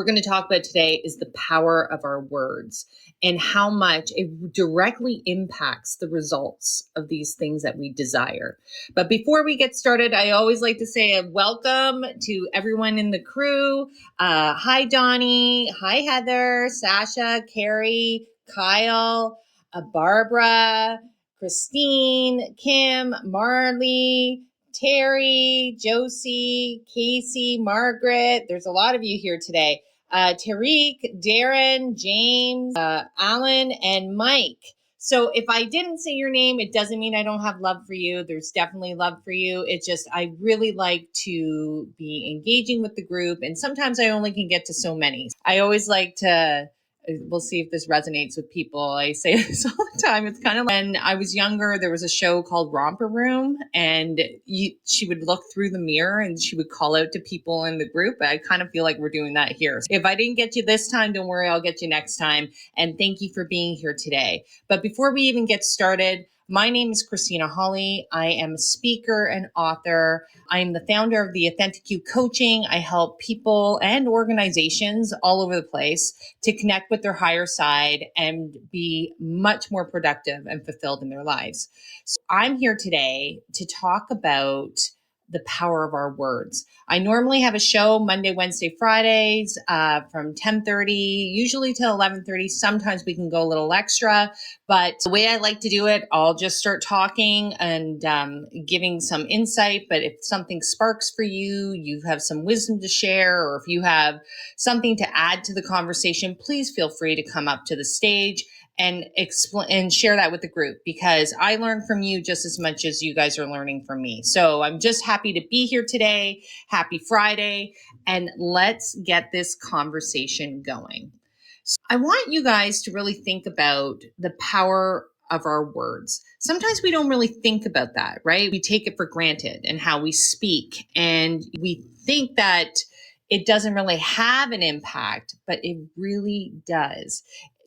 We're going to talk about today is the power of our words and how much it directly impacts the results of these things that we desire. But before we get started, I always like to say a welcome to everyone in the crew. Hi, Donnie. Hi, Heather, Sasha, Carrie, Kyle, Barbara, Christine, Kim, Marley, Terry, Josie, Casey, Margaret. There's a lot of you here today. Tariq, Darren, James, Alan, and Mike. So if I didn't say your name, it doesn't mean I don't have love for you. There's definitely love for you. It's just I really like to be engaging with the group. And sometimes I only can get to so many. I always like to, we'll see if this resonates with people. I say this all the time. It's kind of like when I was younger, there was a show called Romper Room, and she would look through the mirror and she would call out to people in the group. I kind of feel like we're doing that here. If I didn't get you this time, don't worry, I'll get you next time. And thank you for being here today. But before we even get started, my name is Kristina Holle. I am a speaker and author. I am the founder of the Authentic You Coaching. I help people and organizations all over the place to connect with their higher side and be much more productive and fulfilled in their lives. So I'm here today to talk about the power of our words. I normally have a show Monday, Wednesday, Fridays from 10:30, usually till 11:30. Sometimes we can go a little extra, but the way I like to do it, I'll just start talking and giving some insight. But if something sparks for you, you have some wisdom to share, or if you have something to add to the conversation, please feel free to come up to the stage and explain and share that with the group, because I learn from you just as much as you guys are learning from me. So I'm just happy to be here today. Happy Friday, and let's get this conversation going. So I want you guys to really think about the power of our words. Sometimes we don't really think about that, right? We take it for granted and how we speak, and we think that it doesn't really have an impact, but it really does.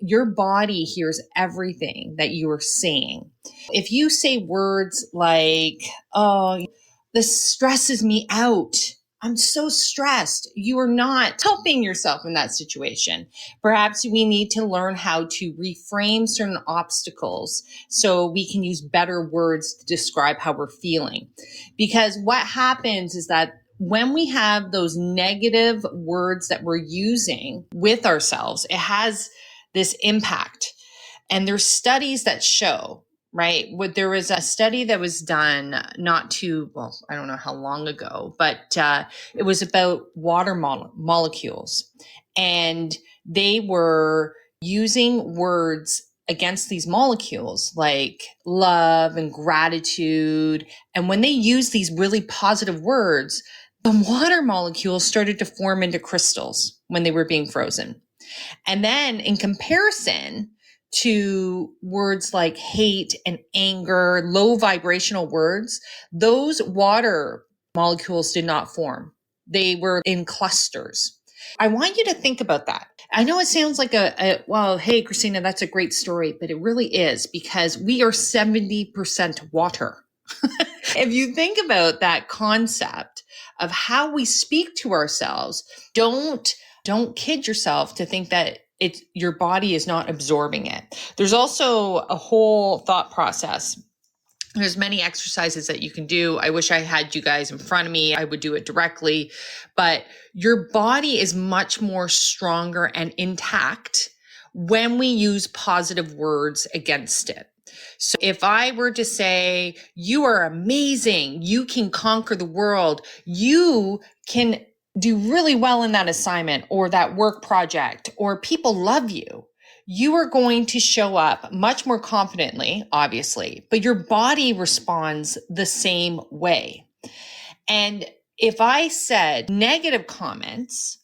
Your body hears everything that you are saying. If you say words like, oh, this stresses me out, I'm so stressed, you are not helping yourself in that situation. Perhaps we need to learn how to reframe certain obstacles so we can use better words to describe how we're feeling. Because what happens is that when we have those negative words that we're using with ourselves, it has this impact. And there's studies that show, right? There was a study that was done I don't know how long ago, but it was about water molecules. And they were using words against these molecules like love and gratitude. And when they use these really positive words, the water molecules started to form into crystals when they were being frozen. And then in comparison to words like hate and anger, low vibrational words, those water molecules did not form. They were in clusters. I want you to think about that. I know it sounds like well, hey, Kristina, that's a great story, but it really is, because we are 70% water. If you think about that concept of how we speak to ourselves, don't kid yourself to think that your body is not absorbing it. There's also a whole thought process. There's many exercises that you can do. I wish I had you guys in front of me. I would do it directly, but your body is much more stronger and intact when we use positive words against it. So if I were to say, you are amazing, you can conquer the world, you can do really well in that assignment or that work project, or people love you, you are going to show up much more confidently, obviously, but your body responds the same way. And if I said negative comments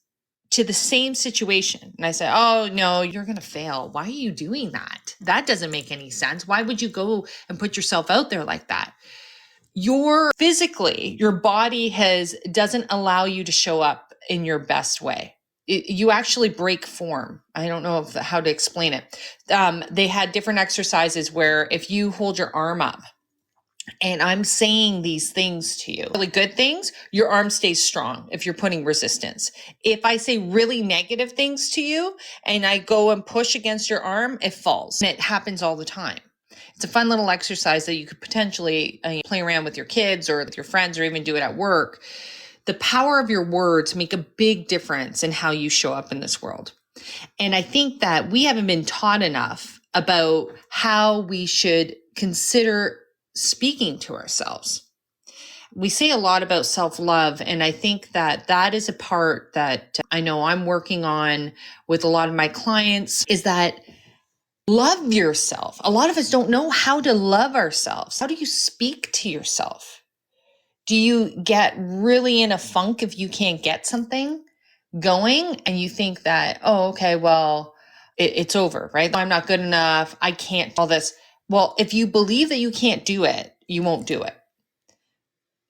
to the same situation, and I said, oh no, you're going to fail. Why are you doing that? That doesn't make any sense. Why would you go and put yourself out there like that? Your body doesn't allow you to show up in your best way. You actually break form. I don't know how to explain it. They had different exercises where if you hold your arm up and I'm saying these things to you, really good things, your arm stays strong if you're putting resistance. If I say really negative things to you and I go and push against your arm, it falls. And it happens all the time. It's a fun little exercise that you could potentially play around with your kids or with your friends, or even do it at work. The power of your words make a big difference in how you show up in this world. And I think that we haven't been taught enough about how we should consider speaking to ourselves. We say a lot about self-love, and I think that that is a part that I know I'm working on with a lot of my clients, is that love yourself. A lot of us don't know how to love ourselves. How do you speak to yourself? Do you get really in a funk if you can't get something going and you think that, oh, okay, well, it's over, right? I'm not good enough. I can't do all this. Well, if you believe that you can't do it, you won't do it.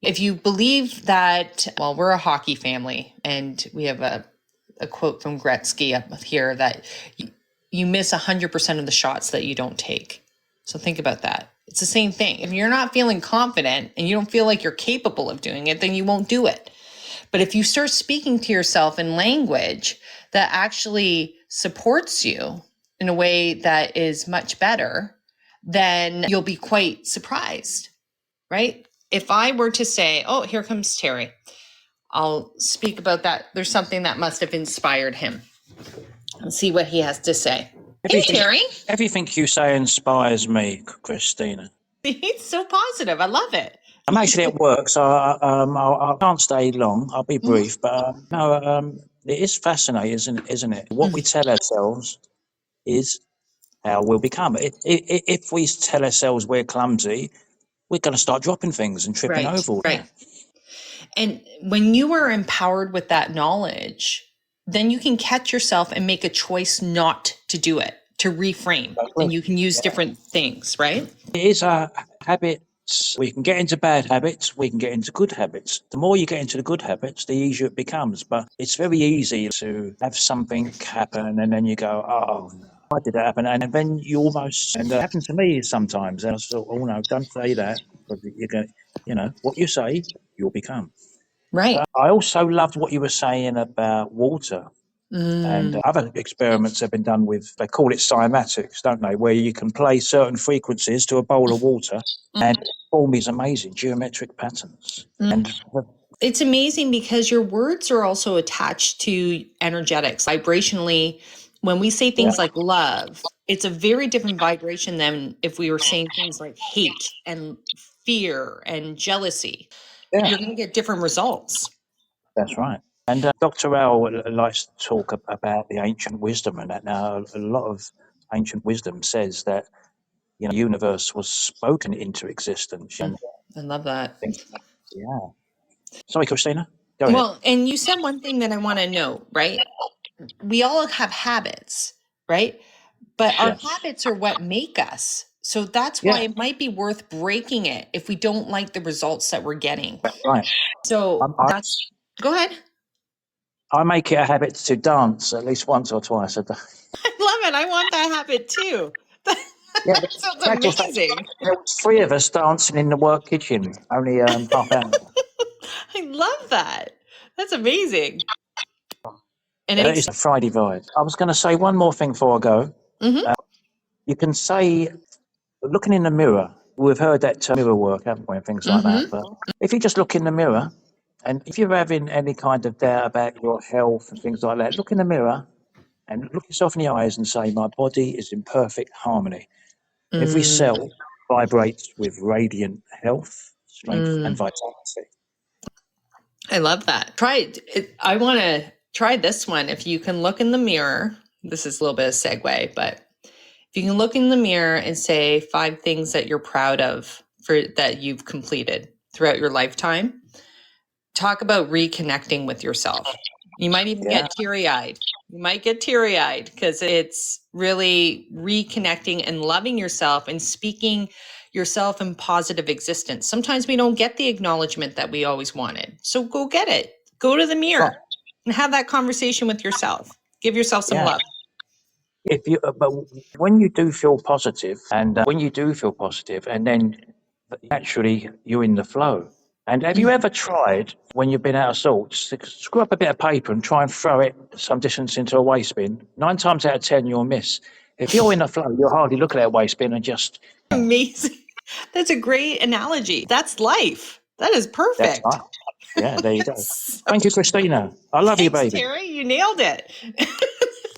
If you believe that, well, we're a hockey family, and we have a quote from Gretzky up here that you miss 100% of the shots that you don't take. So think about that. It's the same thing. If you're not feeling confident and you don't feel like you're capable of doing it, then you won't do it. But if you start speaking to yourself in language that actually supports you in a way that is much better, then you'll be quite surprised, right? If I were to say, oh, here comes Terry, I'll speak about that. There's something that must have inspired him. Let's see what he has to say. Hey, Terry. Everything you say inspires me, Kristina. He's so positive. I love it. I'm actually at work, so I can't stay long. I'll be brief, but it is fascinating, isn't it? What we tell ourselves is how we'll become. If we tell ourselves we're clumsy, we're going to start dropping things and tripping over. Right. And when you are empowered with that knowledge, then you can catch yourself and make a choice not to do it, to reframe. And you can use different things, right? It is a habit. We can get into bad habits, we can get into good habits. The more you get into the good habits, the easier it becomes. But it's very easy to have something happen and then you go, oh, why did that happen? And then you almost, and it happened to me sometimes. And I thought, oh no, don't say that. Because you're going, what you say, you'll become. Right. I also loved what you were saying about water. And other experiments have been done with, they call it cymatics, don't they? Where you can play certain frequencies to a bowl of water and form these amazing geometric patterns. And it's amazing because your words are also attached to energetics. Vibrationally, when we say things like love, it's a very different vibration than if we were saying things like hate and fear and jealousy. You're going to get different results. That's right. And Dr. Al likes to talk about the ancient wisdom and that. Now, a lot of ancient wisdom says that the universe was spoken into existence. And I love that. Yeah. Sorry, Kristina. Go ahead. Well, and you said one thing that I want to know, right? We all have habits, right? But our habits are what make us. So that's why it might be worth breaking it if we don't like the results that we're getting. Right. So go ahead. I make it a habit to dance at least once or twice a day. I love it. I want that habit too. That sounds amazing. There was 3 of us dancing in the work kitchen, only half hour. I love that. That's amazing. And It's a Friday vibe. I was going to say one more thing before I go. You can say, looking in the mirror, we've heard that mirror work, haven't we, and things like that. But if you just look in the mirror, and if you're having any kind of doubt about your health and things like that, look in the mirror and look yourself in the eyes and say, my body is in perfect harmony. Every cell vibrates with radiant health, strength, and vitality. I love that. Try it. I want to try this one. If you can look in the mirror, this is a little bit of segue, but if you can look in the mirror and say 5 things that you're proud of that you've completed throughout your lifetime, talk about reconnecting with yourself. You might even get teary-eyed. You might get teary-eyed because it's really reconnecting and loving yourself and speaking yourself in positive existence. Sometimes we don't get the acknowledgement that we always wanted. So go get it. Go to the mirror and have that conversation with yourself. Give yourself some love. But when you do feel positive, and then naturally you're in the flow. And have you ever tried, when you've been out of sorts, to screw up a bit of paper and try and throw it some distance into a waste bin? 9 times out of 10, you'll miss. If you're in the flow, you'll hardly look at that waste bin and just... Amazing. That's a great analogy. That's life. That is That's perfect. right. Yeah, there you go. So, Thank you, Kristina. I love you, thanks, baby. Terry. You nailed it.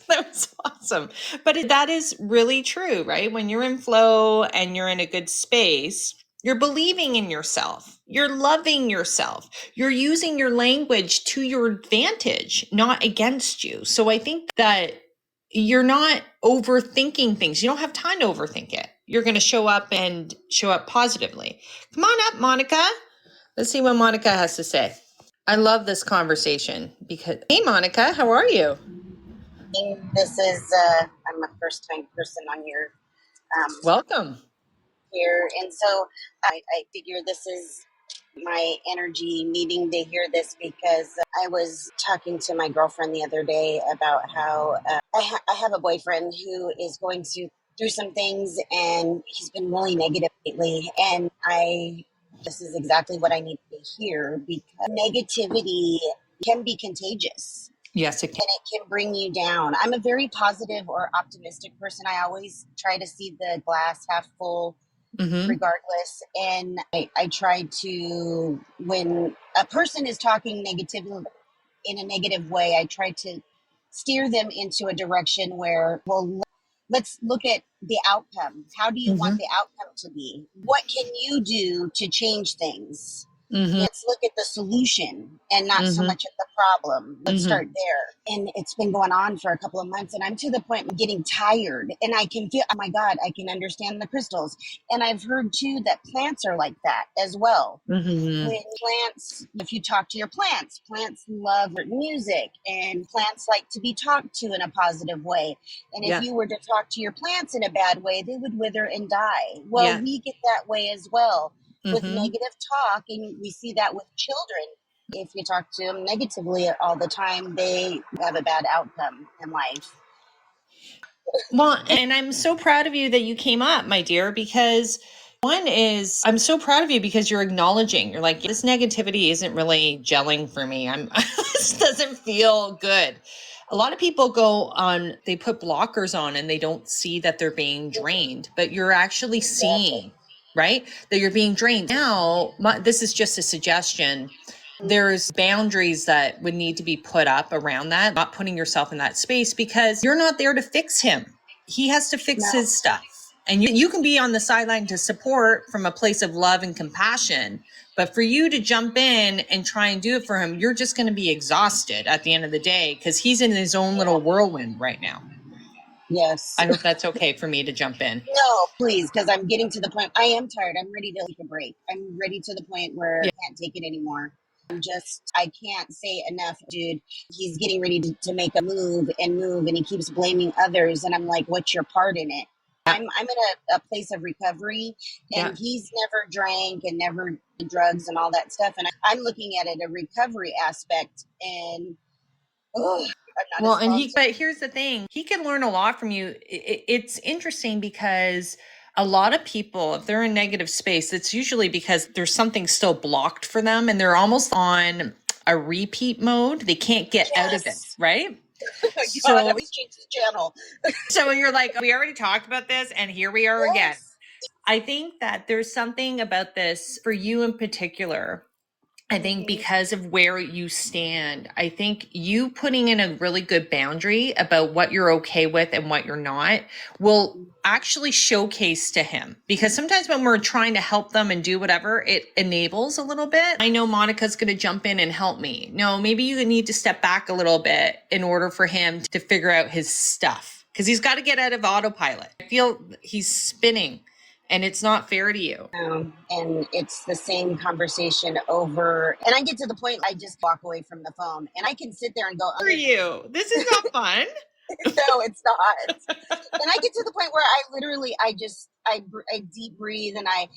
That was awesome. But that is really true, right? When you're in flow and you're in a good space, you're believing in yourself. You're loving yourself. You're using your language to your advantage, not against you. So I think that you're not overthinking things. You don't have time to overthink it. You're going to show up and show up positively. Come on up, Monica. Let's see what Monica has to say. I love this conversation because, hey, Monica, how are you? This is, I'm a first time person on your Welcome here. And so I figure this is my energy needing to hear this because I was talking to my girlfriend the other day about how I have a boyfriend who is going through some things and he's been really negative lately. And this is exactly what I need to hear because negativity can be contagious. Yes, it can. And it can bring you down. I'm a very positive or optimistic person. I always try to see the glass half full, regardless. And I try to, when a person is talking negatively in a negative way, I try to steer them into a direction where, well, let's look at the outcome. How do you want the outcome to be? What can you do to change things? Let's look at the solution and not so much at the problem. Let's start there. And it's been going on for a couple of months and I'm to the point of getting tired and I can feel, oh my God, I can understand the crystals. And I've heard too that plants are like that as well. When plants, if you talk to your plants love music and plants like to be talked to in a positive way. And if you were to talk to your plants in a bad way, they would wither and die. Well, we get that way as well. With negative talk, and we see that with children. If you talk to them negatively all the time, they have a bad outcome in life. Well, and I'm so proud of you that you came up, my dear, because one is I'm so proud of you because you're acknowledging, you're like, this negativity isn't really gelling for me. This doesn't feel good. A lot of people they put blockers on and they don't see that they're being drained, but you're actually seeing, right? That you're being drained. Now, this is just a suggestion. There's boundaries that would need to be put up around that, not putting yourself in that space because you're not there to fix him. He has to fix his stuff. And you can be on the sideline to support from a place of love and compassion. But for you to jump in and try and do it for him, you're just going to be exhausted at the end of the day because he's in his own little whirlwind right now. Yes. I hope that's okay for me to jump in. No, please, because I'm getting to the point. I am tired. I'm ready to take a break. I'm ready to the point where I can't take it anymore. I can't say enough, dude. He's getting ready to make a move, and he keeps blaming others. And I'm like, what's your part in it? I'm in a place of recovery, and he's never drank and never did drugs and all that stuff. And I'm looking at it a recovery aspect, and I'm not but here's the thing, he can learn a lot from you. It's interesting because a lot of people, if they're in negative space, it's usually because there's something still blocked for them and they're almost on a repeat mode. They can't get out of it, right? So I always change the channel. So you're like, we already talked about this and here we are again. I think that there's something about this for you in particular. I think because of where you stand, I think you putting in a really good boundary about what you're okay with and what you're not will actually showcase to him. Because sometimes when we're trying to help them and do whatever, it enables a little bit. I know Monica's going to jump in and help me. No, maybe you need to step back a little bit in order for him to figure out his stuff. Because he's got to get out of autopilot. I feel he's spinning. And it's not fair to you. And it's the same conversation over. And I get to the point, I just walk away from the phone. And I can sit there and go, for you. This is not fun. No, it's not. And I get to the point where I deep breathe and I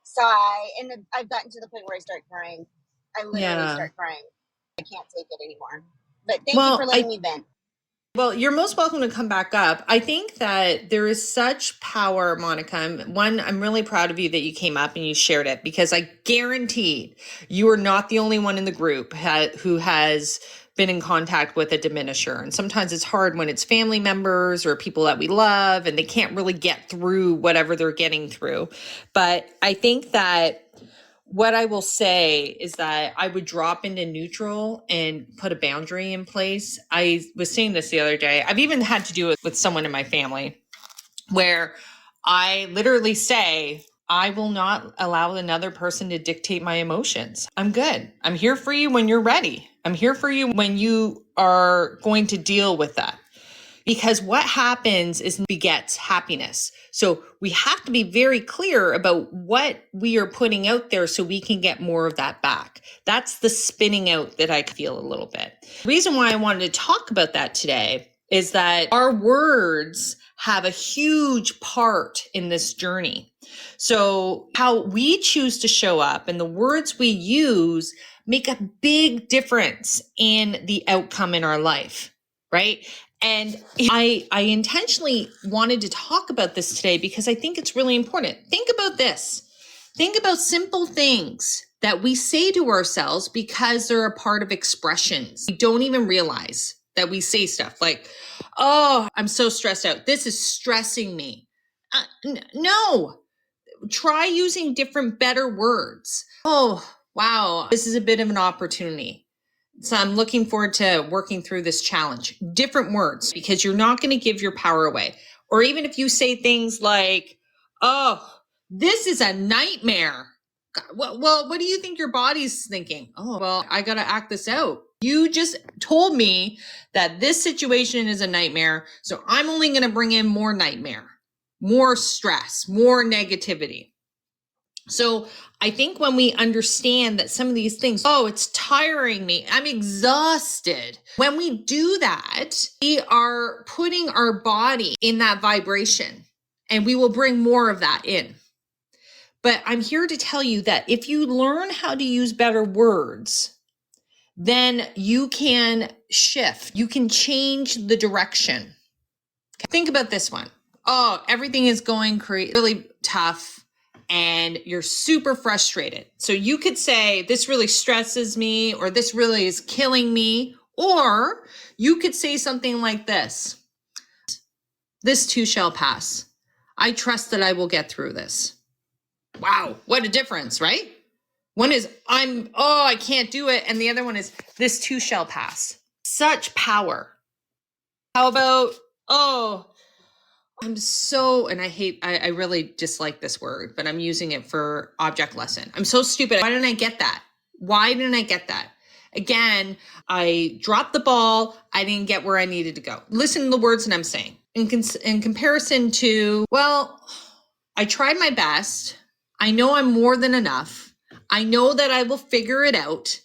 sigh. And I've gotten to the point where I start crying. I literally start crying. I can't take it anymore. But thank you for letting me vent. Well, you're most welcome to come back up. I think that there is such power, Monica. One, I'm really proud of you that you came up and you shared it, because I guarantee you are not the only one in the group who has been in contact with a diminisher. And sometimes it's hard when it's family members or people that we love and they can't really get through whatever they're getting through. But I think that what I will say is that I would drop into neutral and put a boundary in place. I was saying this the other day. I've even had to do it with someone in my family where I literally say, I will not allow another person to dictate my emotions. I'm good. I'm here for you when you're ready. I'm here for you when you are going to deal with that. Because what happens is begets happiness. So we have to be very clear about what we are putting out there so we can get more of that back. That's the spinning out that I feel a little bit. The reason why I wanted to talk about that today is that our words have a huge part in this journey. So how we choose to show up and the words we use make a big difference in the outcome in our life, right? And I intentionally wanted to talk about this today because I think it's really important. Think about this. Think about simple things that we say to ourselves because they're a part of expressions. We don't even realize that we say stuff like, oh, I'm so stressed out. This is stressing me. No, try using different, better words. Oh, wow, this is a bit of an opportunity. So I'm looking forward to working through this challenge. Different words, because you're not going to give your power away. Or even if you say things like, oh, this is a nightmare. Well, what do you think your body's thinking? Oh, well, I got to act this out. You just told me that this situation is a nightmare. So I'm only going to bring in more nightmare, more stress, more negativity. So I think when we understand that some of these things, oh, it's tiring me, I'm exhausted. When we do that, we are putting our body in that vibration and we will bring more of that in. But I'm here to tell you that if you learn how to use better words, then you can shift, you can change the direction. Think about this one. Oh, everything is going really tough. And you're super frustrated. So you could say, this really stresses me, or this really is killing me. Or you could say something like this. This too shall pass. I trust that I will get through this. Wow, what a difference, right? One is, I can't do it. And the other one is, this too shall pass. Such power. How about, I really dislike this word, but I'm using it for object lesson. I'm so stupid. Why didn't I get that? Again, I dropped the ball. I didn't get where I needed to go. Listen to the words that I'm saying. In comparison to, well, I tried my best. I know I'm more than enough. I know that I will figure it out.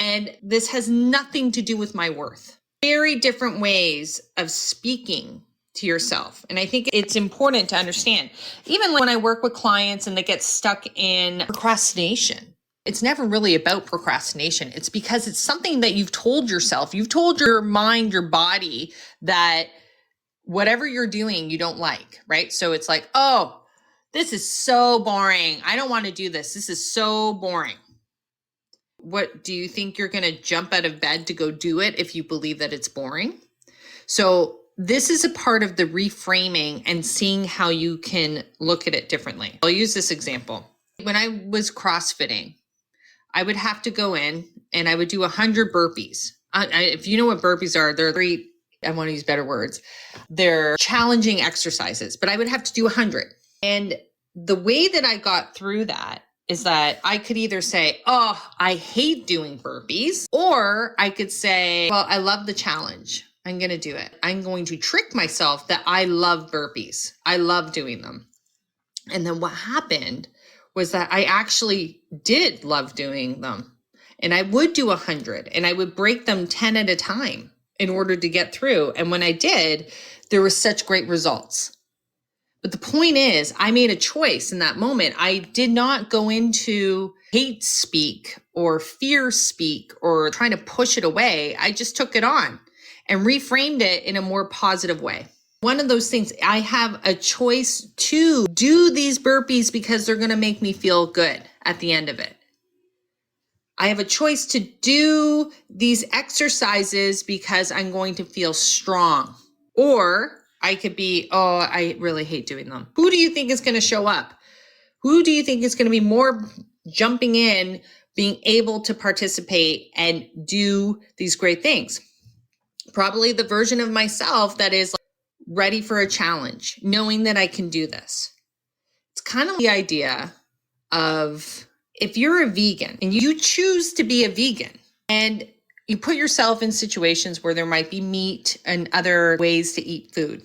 And this has nothing to do with my worth. Very different ways of speaking to yourself. And I think it's important to understand, even when I work with clients and they get stuck in procrastination, it's never really about procrastination. It's because it's something that you've told yourself, you've told your mind, your body that whatever you're doing, you don't like, right? So it's like, oh, this is so boring. I don't want to do this. This is so boring. What do you think you're going to jump out of bed to go do it if you believe that it's boring? So this is a part of the reframing and seeing how you can look at it differently. I'll use this example. When I was CrossFitting, I would have to go in and I would do 100 burpees. If you know what burpees are, they're I want to use better words. They're challenging exercises, but I would have to do 100. And the way that I got through that is that I could either say, oh, I hate doing burpees, or I could say, well, I love the challenge. I'm going to do it. I'm going to trick myself that I love burpees. I love doing them. And then what happened was that I actually did love doing them. And I would do 100 and I would break them 10 at a time in order to get through. And when I did, there were such great results. But the point is, I made a choice in that moment. I did not go into hate speak or fear speak or trying to push it away. I just took it on. and reframed it in a more positive way. One of those things, I have a choice to do these burpees because they're going to make me feel good at the end of it. I have a choice to do these exercises because I'm going to feel strong. Or I could be, oh, I really hate doing them. Who do you think is going to show up? Who do you think is going to be more jumping in, being able to participate and do these great things? Probably the version of myself that is ready for a challenge, knowing that I can do this. It's kind of the idea of if you're a vegan and you choose to be a vegan and you put yourself in situations where there might be meat and other ways to eat food,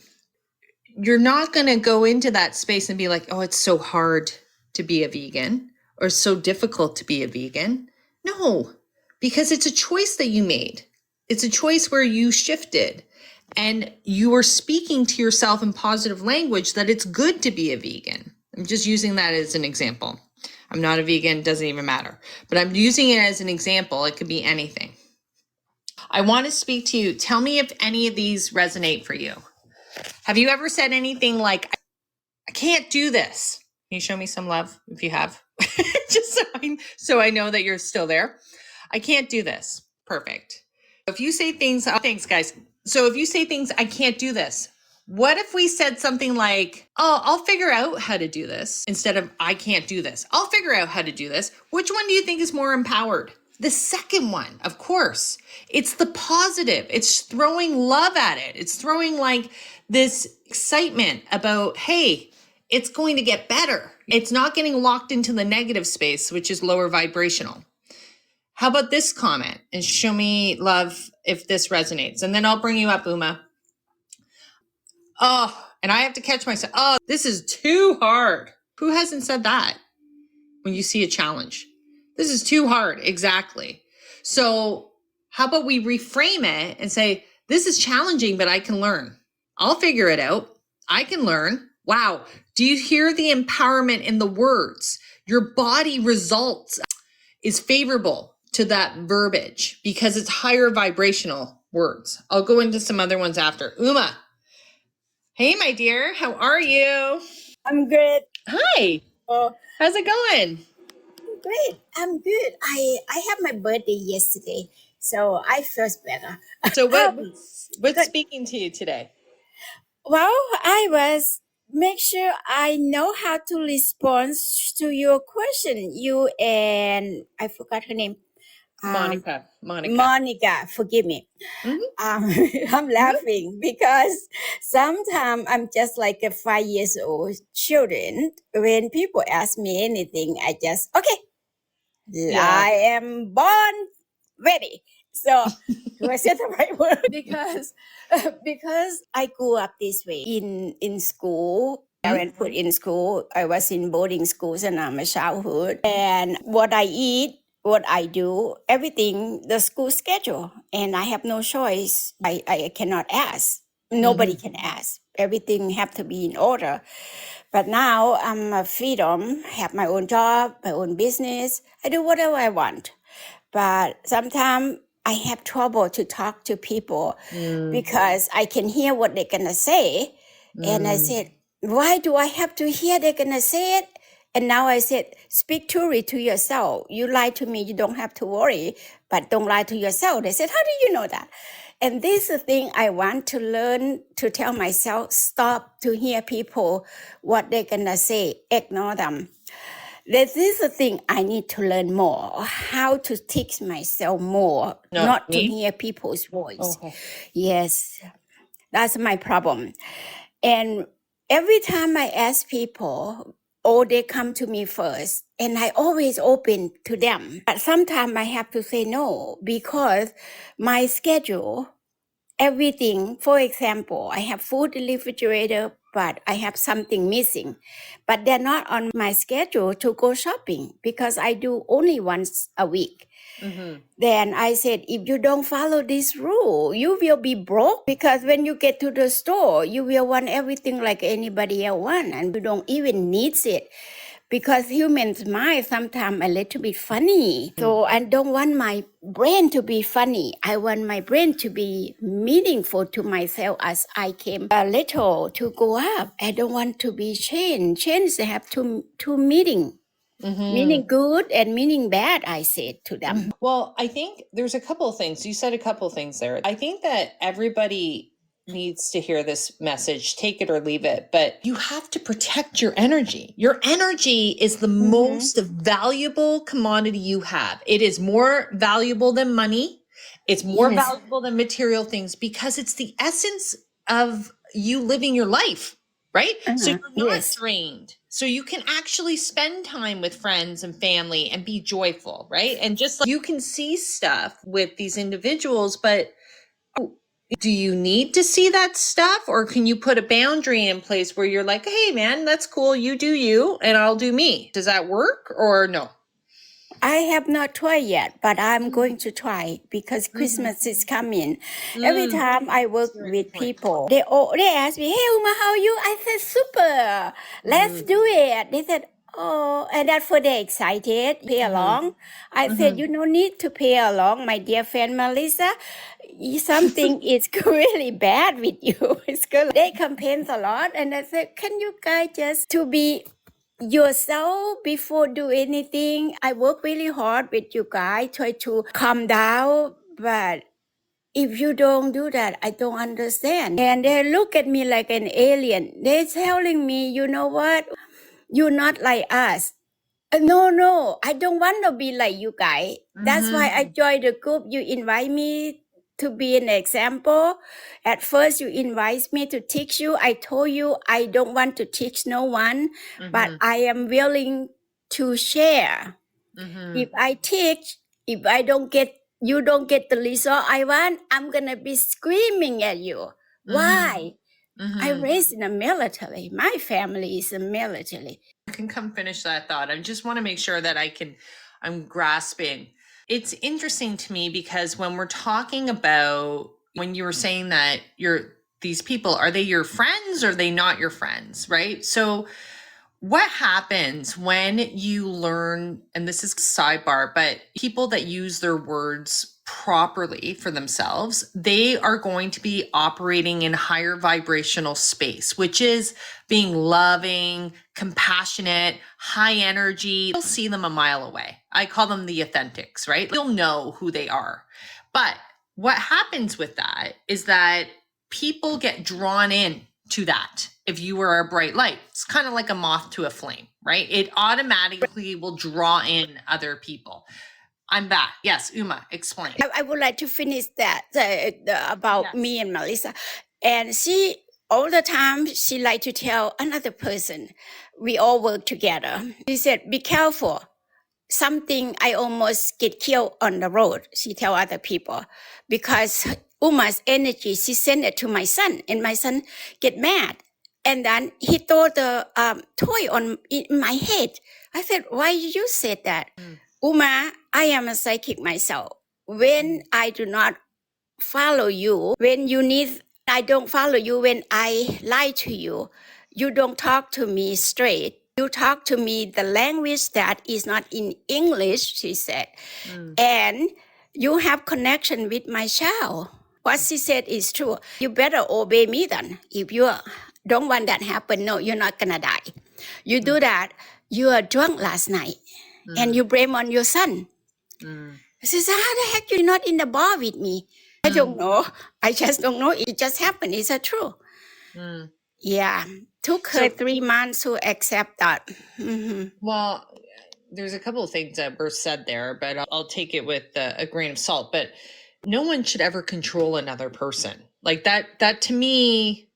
you're not going to go into that space and be like, oh, it's so hard to be a vegan or so difficult to be a vegan. No, because it's a choice that you made. It's a choice where you shifted and you are speaking to yourself in positive language that it's good to be a vegan. I'm just using that as an example. I'm not a vegan, doesn't even matter, but I'm using it as an example. It could be anything. I want to speak to you. Tell me if any of these resonate for you. Have you ever said anything like, I can't do this? Can you show me some love if you have? Just so I know that you're still there. I can't do this. Perfect. If you say things, thanks guys. So if you say things, I can't do this. What if we said something like, oh, I'll figure out how to do this instead of I can't do this. I'll figure out how to do this. Which one do you think is more empowered? The second one, of course. It's the positive. It's throwing love at it. It's throwing like this excitement about, hey, it's going to get better. It's not getting locked into the negative space, which is lower vibrational. How about this comment? And show me love if this resonates. And then I'll bring you up, Uma. Oh, and I have to catch myself. Oh, this is too hard. Who hasn't said that when you see a challenge? This is too hard. Exactly. So how about we reframe it and say, this is challenging, but I can learn. I'll figure it out. I can learn. Wow. Do you hear the empowerment in the words? Your body results is favorable to that verbiage because it's higher vibrational words. I'll go into some other ones after. Uma. Hey, my dear. How are you? I'm good. Hi. How's it going? Great. I'm good. I had my birthday yesterday, so I feel better. So what's speaking to you today? Well, I was make sure I know how to respond to your question. You and I forgot her name. Monica. Monica, forgive me. Mm-hmm. I'm laughing because sometimes I'm just like a 5 years old children. When people ask me anything, I just, okay, I am born ready. So do I say the right word? Because I grew up this way in school. Parents put in school. I was in boarding schools and I'm a childhood. And what I eat, what I do, everything, the school schedule. And I have no choice. I cannot ask. Nobody can ask. Everything have to be in order. But now I'm a freedom, have my own job, my own business. I do whatever I want. But sometimes I have trouble to talk to people because I can hear what they're going to say. And I said, why do I have to hear they're going to say it? And now I said, speak truly to yourself. You lie to me, you don't have to worry, but don't lie to yourself. They said, how do you know that? And this is the thing I want to learn to tell myself, stop to hear people, what they're going to say, ignore them. This is the thing I need to learn more, how to teach myself more, not to hear people's voice. Okay. Yes, that's my problem. And every time I ask people, they come to me first, and I always open to them. But sometimes I have to say no because my schedule, everything, for example, I have food in the refrigerator, but I have something missing. But they're not on my schedule to go shopping because I do only once a week. Then I said, if you don't follow this rule, you will be broke because when you get to the store, you will want everything like anybody else want and you don't even need it. because humans' mind sometimes a little bit funny. So I don't want my brain to be funny. I want my brain to be meaningful to myself as I came a little to go up. I don't want to be changed. Change they have two meaning. Meaning good and meaning bad, I said to them. Well, I think there's a couple of things. You said a couple of things there. I think that everybody needs to hear this message, take it or leave it, but you have to protect your energy. Your energy is the most valuable commodity you have. It is more valuable than money. It's more valuable than material things because it's the essence of you living your life, right? So you're not drained. So you can actually spend time with friends and family and be joyful, right? And just like you can see stuff with these individuals, but do you need to see that stuff, or can you put a boundary in place where you're like, hey man, that's cool. You do you and I'll do me. Does that work or no? I have not tried yet, but I'm going to try because Christmas is coming. Every time I work with people, they ask me, hey, Uma, how are you? I said, super. Let's do it. They said, oh, and that's for they excited, pay along. I said, you no need to pay along, my dear friend Melissa. Something is really bad with you. It's good. They complain a lot. And I said, can you guys just to be yourself before do anything? I work really hard with you guys, try to calm down, but if you don't do that, I don't understand. And they look at me like an alien. They're telling me, you know what? You're not like us. No, I don't want to be like you guys. That's why I joined the group. You invite me to be an example. At first, you invite me to teach you. I told you I don't want to teach no one, but I am willing to share. If I teach, if I don't get, you don't get the result I want, I'm going to be screaming at you. Why? I raised in the military. My family is a military. I can come finish that thought. I just want to make sure that I'm grasping. It's interesting to me because when we're talking about, when you were saying that these people, are they your friends or are they not your friends, right? So what happens when you learn, and this is sidebar, but people that use their words properly for themselves, they are going to be operating in higher vibrational space, which is being loving, compassionate, high energy. You'll see them a mile away. I call them the authentics, right? You'll know who they are. But what happens with that is that people get drawn in to that. If you were a bright light, it's kind of like a moth to a flame, right? It automatically will draw in other people. I'm back. Yes, Uma, explain. I would like to finish that about me and Melissa. And she, all the time, she like to tell another person, we all work together. She said, be careful. Something I almost get killed on the road, she tell other people. Because Uma's energy, she sent it to my son, and my son get mad. And then he threw the toy in my head. I said, why you said that? Uma, I am a psychic myself. When I do not follow you, when you need, I don't follow you when I lie to you. You don't talk to me straight. You talk to me the language that is not in English, she said. And you have connection with my child. What she said is true. You better obey me then. If you don't want that happen, no, you're not gonna die. You do that, you are drunk last night. And you blame on your son. She says, how the heck you're not in the bar with me? I don't know. I just don't know. It just happened. Is that true? Yeah. Took her 3 months to accept that. Well, there's a couple of things that were said there, but I'll take it with a grain of salt. But no one should ever control another person. Like that to me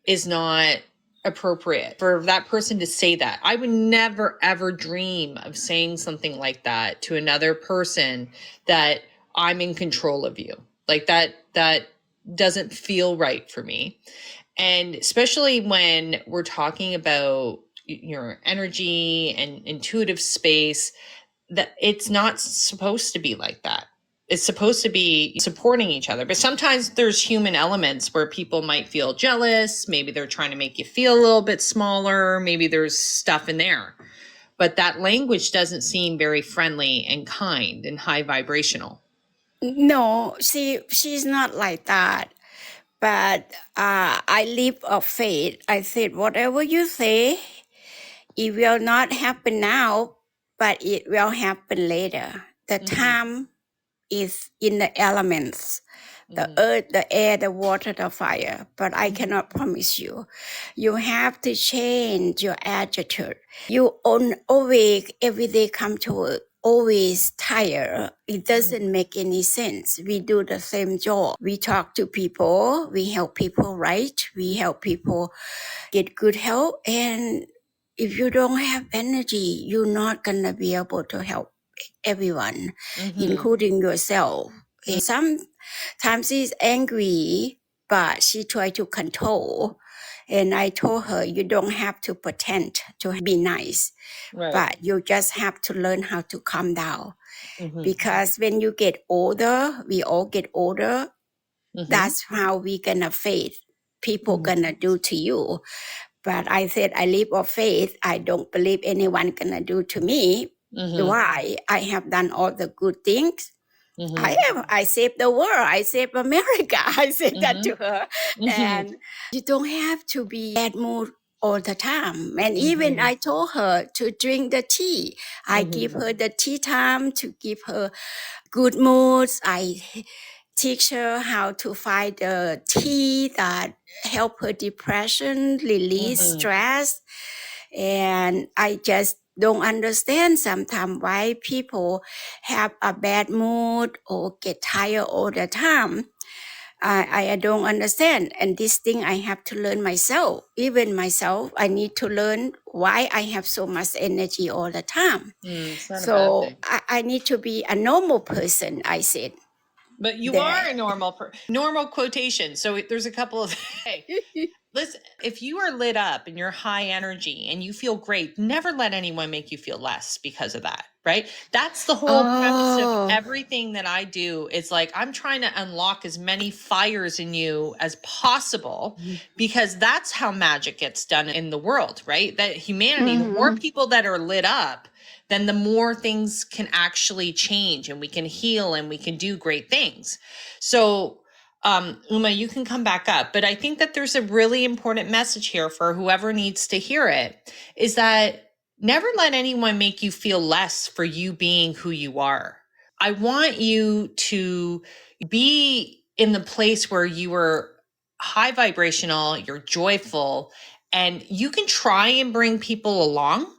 is not appropriate for that person to say that. I would never, ever dream of saying something like that to another person, that I'm in control of you. Like that doesn't feel right for me. And especially when we're talking about your energy and intuitive space, that it's not supposed to be like that. It's supposed to be supporting each other. But sometimes there's human elements where people might feel jealous. Maybe they're trying to make you feel a little bit smaller. Maybe there's stuff in there. but that language doesn't seem very friendly and kind and high vibrational. No, she's not like that. But I live of faith. I said, whatever you say, it will not happen now, but it will happen later. The time is in the elements, the earth, the air, the water, the fire. But I cannot promise you. You have to change your attitude. You awake every day, come to work, always tired. It doesn't make any sense. We do the same job. We talk to people. We help people write. We help people get good health. And if you don't have energy, you're not going to be able to help everyone, including yourself. And sometimes she's angry, but she tries to control. And I told her, you don't have to pretend to be nice, but you just have to learn how to calm down. Because when you get older, we all get older, that's how we gonna fade. People gonna do to you. But I said, I live of faith. I don't believe anyone gonna do to me. Why? I have done all the good things. I saved the world. I saved America. I said that to her. And you don't have to be bad mood all the time. And even I told her to drink the tea. I give her the tea time to give her good moods. I teach her how to find the tea that help her depression, release stress. And I just don't understand sometimes why people have a bad mood or get tired all the time. I don't understand. And this thing I have to learn myself. Even myself, I need to learn why I have so much energy all the time. So I need to be a normal person, I said. But you are a normal quotation. So there's a couple of listen, if you are lit up and you're high energy and you feel great, never let anyone make you feel less because of that, right? That's the whole premise of everything that I do. Is like, I'm trying to unlock as many fires in you as possible, because that's how magic gets done in the world, right? That humanity, the more people that are lit up, then the more things can actually change and we can heal and we can do great things. So Uma, you can come back up, but I think that there's a really important message here for whoever needs to hear it, is that never let anyone make you feel less for you being who you are. I want you to be in the place where you are high vibrational, you're joyful, and you can try and bring people along.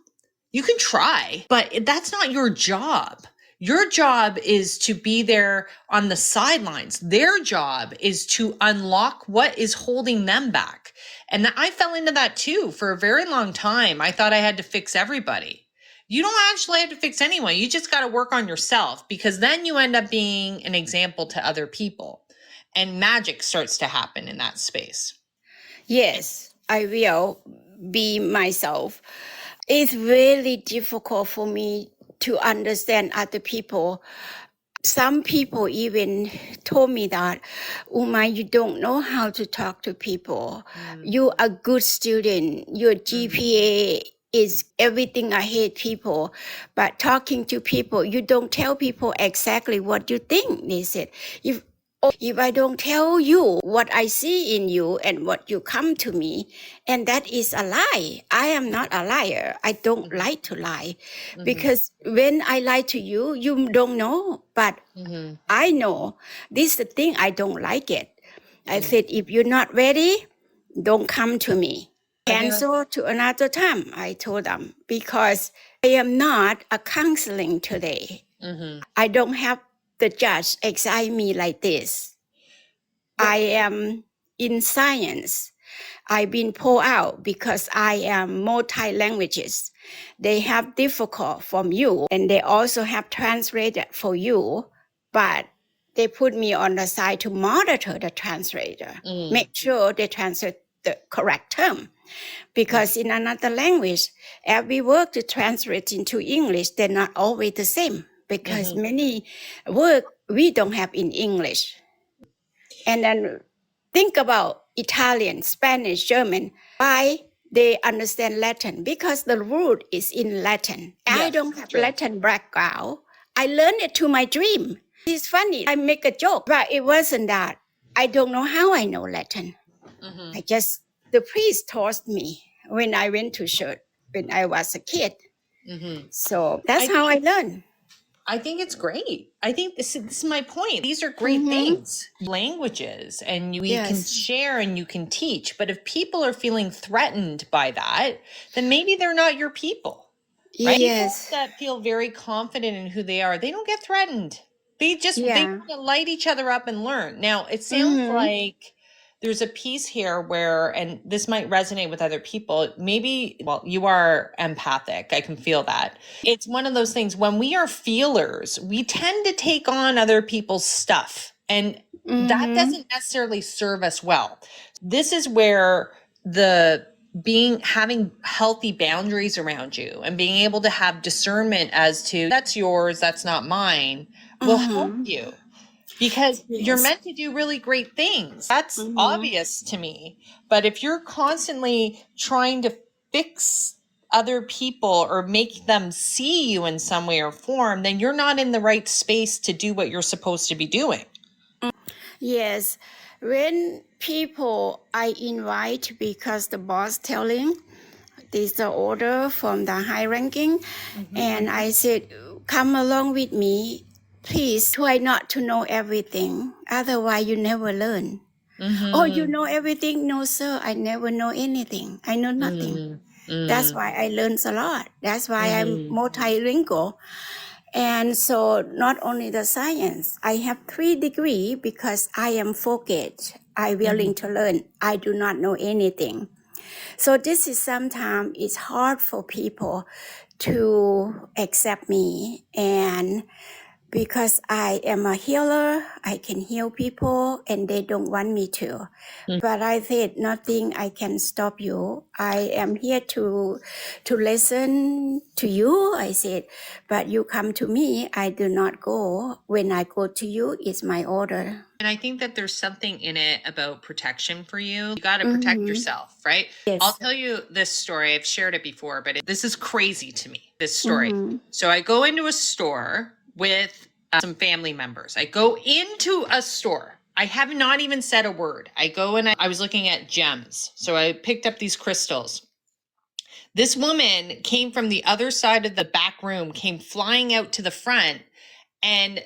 You can try, but that's not your job. Your job is to be there on the sidelines. Their job is to unlock what is holding them back. And I fell into that too for a very long time. I thought I had to fix everybody. You don't actually have to fix anyone. You just got to work on yourself, because then you end up being an example to other people. And magic starts to happen in that space. Yes, I will be myself. It's really difficult for me to understand other people. Some people even told me that, Uma, you don't know how to talk to people. You're a good student. Your GPA is everything. I hate people. But talking to people, you don't tell people exactly what you think. They said, if I don't tell you what I see in you and what you come to me, and that is a lie. I am not a liar. I don't like to lie, because when I lie to you, you don't know, but I know. This is the thing, I don't like it. I said, if you're not ready, don't come to me. Cancel to another time, I told them, because I am not a counseling today. I don't have the judge examine me like this. I am in science. I've been pulled out because I am multi-languages. They have difficult from you, and they also have translated for you, but they put me on the side to monitor the translator, make sure they translate the correct term. Because in another language, every word to translate into English, they're not always the same, because many words we don't have in English. And then think about Italian, Spanish, German. Why they understand Latin because the root is in Latin. I don't have Latin background. I learned it to my dream. It's funny. I make a joke, but it wasn't that. I don't know how I know Latin. The priest taught me when I went to church when I was a kid. So that's how I learned. I think it's great. I think this is my point. These are great things, languages, and we can share and you can teach. But if people are feeling threatened by that, then maybe they're not your people. Right? Yes. People that feel very confident in who they are, they don't get threatened. They just they want to light each other up and learn. Now, it sounds like there's a piece here where, and this might resonate with other people, maybe, well, you are empathic. I can feel that. It's one of those things when we are feelers, we tend to take on other people's stuff, and that doesn't necessarily serve us well. This is where having healthy boundaries around you and being able to have discernment as to that's yours, that's not mine, will help you. Because you're meant to do really great things. That's obvious to me. But if you're constantly trying to fix other people or make them see you in some way or form, then you're not in the right space to do what you're supposed to be doing. Yes. When people I invite because the boss telling, this is the order from the high ranking, and I said, come along with me. Please try not to know everything. Otherwise, you never learn. Oh, you know everything? No, sir. I never know anything. I know nothing. That's why I learned a lot. That's why I'm multilingual. And so not only the science, I have 3 degrees because I am focused. I'm willing to learn. I do not know anything. So this is sometimes it's hard for people to accept me, and because I am a healer, I can heal people and they don't want me to. But I said, nothing, I can stop you. I am here to listen to you, I said, but you come to me, I do not go. When I go to you, it's my order. And I think that there's something in it about protection for you. You got to protect yourself, right? Yes. I'll tell you this story. I've shared it before, but this is crazy to me, this story. So I go into a store with some family members. I go into a store. I have not even said a word. I go and I was looking at gems. So I picked up these crystals. This woman came from the other side of the back room, came flying out to the front and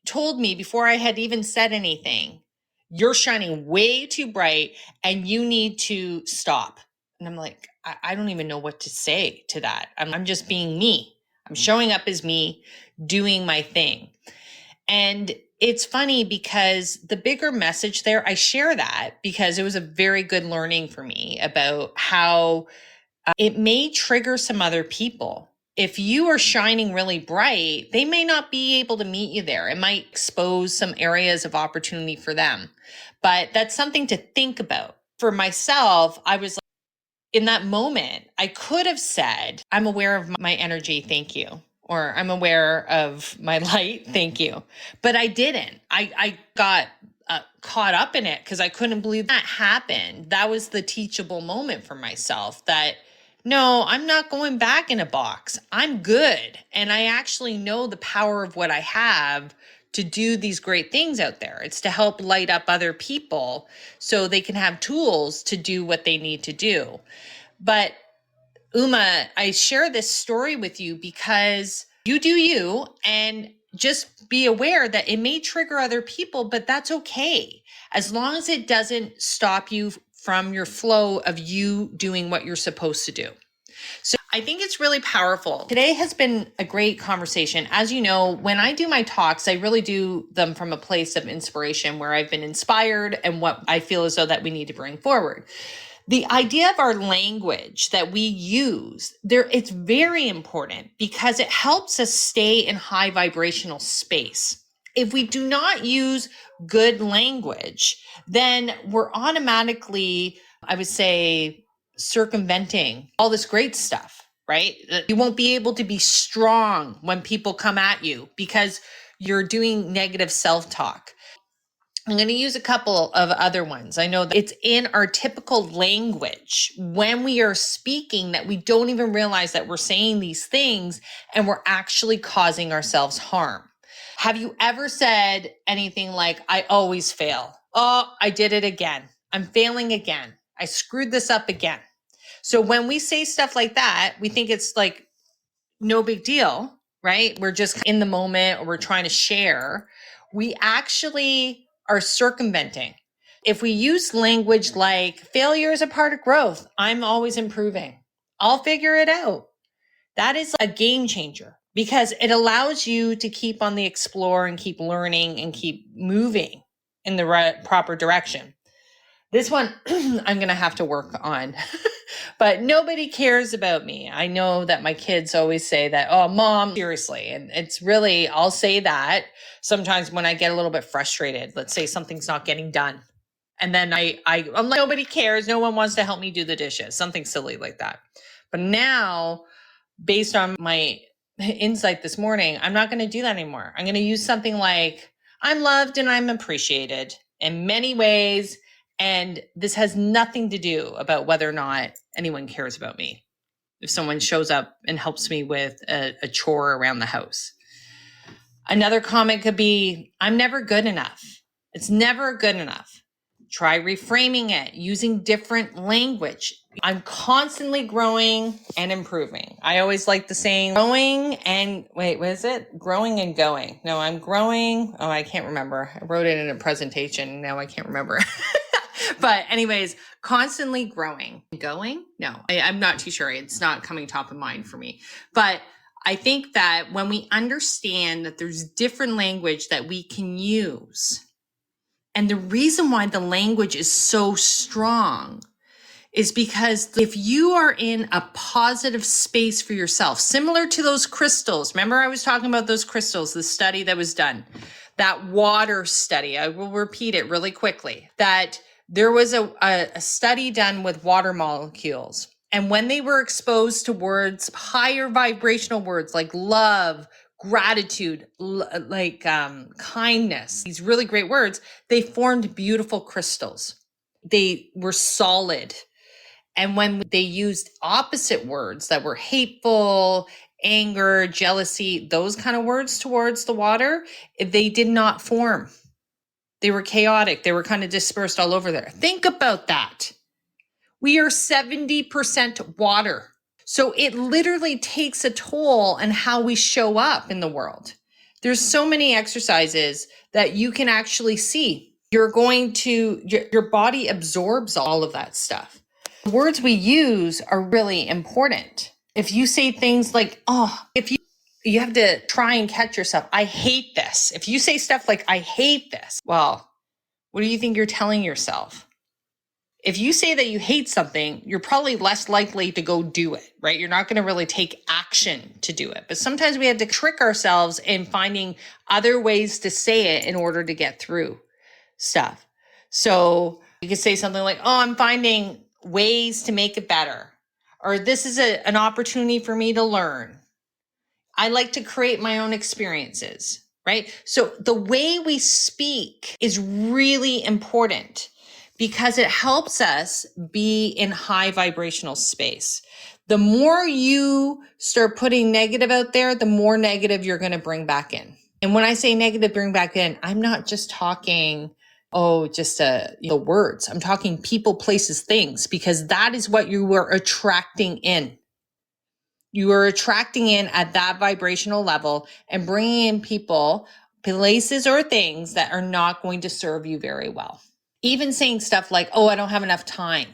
told me before I had even said anything, you're shining way too bright and you need to stop. And I'm like, I don't even know what to say to that. I'm just being me. I'm showing up as me, doing my thing. And it's funny because the bigger message there, I share that because it was a very good learning for me about how it may trigger some other people. If you are shining really bright, they may not be able to meet you there. It might expose some areas of opportunity for them. But that's something to think about. For myself, I was like, in that moment, I could have said, I'm aware of my energy, thank you. Or I'm aware of my light, thank you. But I didn't. I got caught up in it because I couldn't believe that happened. That was the teachable moment for myself that, no, I'm not going back in a box. I'm good. And I actually know the power of what I have to do these great things out there. It's to help light up other people so they can have tools to do what they need to do. But Uma, I share this story with you because you do you, and just be aware that it may trigger other people, but that's okay. As long as it doesn't stop you from your flow of you doing what you're supposed to do. So I think it's really powerful. Today has been a great conversation. As you know, when I do my talks, I really do them from a place of inspiration where I've been inspired and what I feel as though that we need to bring forward. The idea of our language that we use there, it's very important because it helps us stay in high vibrational space. If we do not use good language, then we're automatically, I would say, circumventing all this great stuff, right? You won't be able to be strong when people come at you because you're doing negative self-talk. I'm going to use a couple of other ones. I know that it's in our typical language when we are speaking that we don't even realize that we're saying these things and we're actually causing ourselves harm. Have you ever said anything like, I always fail? Oh, I did it again. I'm failing again. I screwed this up again. So when we say stuff like that, we think it's like no big deal, right? We're just in the moment or we're trying to share. We actually are circumventing. If we use language like failure is a part of growth, I'm always improving, I'll figure it out. That is a game changer because it allows you to keep on the explore and keep learning and keep moving in the right, proper direction. This one I'm going to have to work on, but nobody cares about me. I know that my kids always say that, oh, mom, seriously. And it's really, I'll say that sometimes when I get a little bit frustrated, let's say something's not getting done. And then I'm like, nobody cares. No one wants to help me do the dishes, something silly like that. But now, based on my insight this morning, I'm not going to do that anymore. I'm going to use something like, I'm loved and I'm appreciated in many ways. And this has nothing to do about whether or not anyone cares about me. If someone shows up and helps me with a chore around the house. Another comment could be, I'm never good enough. It's never good enough. Try reframing it using different language. I'm constantly growing and improving. I always like the saying growing and wait, what is it? Growing and going. No, I'm growing. Oh, I can't remember. I wrote it in a presentation. Now I can't remember. But anyways, constantly growing. Going? No, I'm not too sure. It's not coming top of mind for me. But I think that when we understand that there's different language that we can use, and the reason why the language is so strong is because if you are in a positive space for yourself, similar to those crystals, remember I was talking about those crystals, the study that was done, that water study, I will repeat it really quickly, that there was a study done with water molecules. And when they were exposed to words, higher vibrational words like love, gratitude, kindness, these really great words, they formed beautiful crystals. They were solid. And when they used opposite words that were hateful, anger, jealousy, those kind of words towards the water, they did not form. They were chaotic. They were kind of dispersed all over there. Think about that. We are 70% water. So it literally takes a toll on how we show up in the world. There's so many exercises that you can actually see. Your body absorbs all of that stuff. The words we use are really important. If you say things like, you have to try and catch yourself. I hate this. If you say stuff like, I hate this, well, what do you think you're telling yourself? If you say that you hate something, you're probably less likely to go do it, right? You're not going to really take action to do it. But sometimes we have to trick ourselves in finding other ways to say it in order to get through stuff. So you could say something like, oh, I'm finding ways to make it better. Or this is an opportunity for me to learn. I like to create my own experiences, right? So the way we speak is really important because it helps us be in high vibrational space. The more you start putting negative out there, the more negative you're going to bring back in. And when I say negative, bring back in, I'm not just talking, the words. I'm talking people, places, things, because that is what you were attracting in. You are attracting in at that vibrational level and bringing in people, places, or things that are not going to serve you very well. Even saying stuff like, oh, I don't have enough time.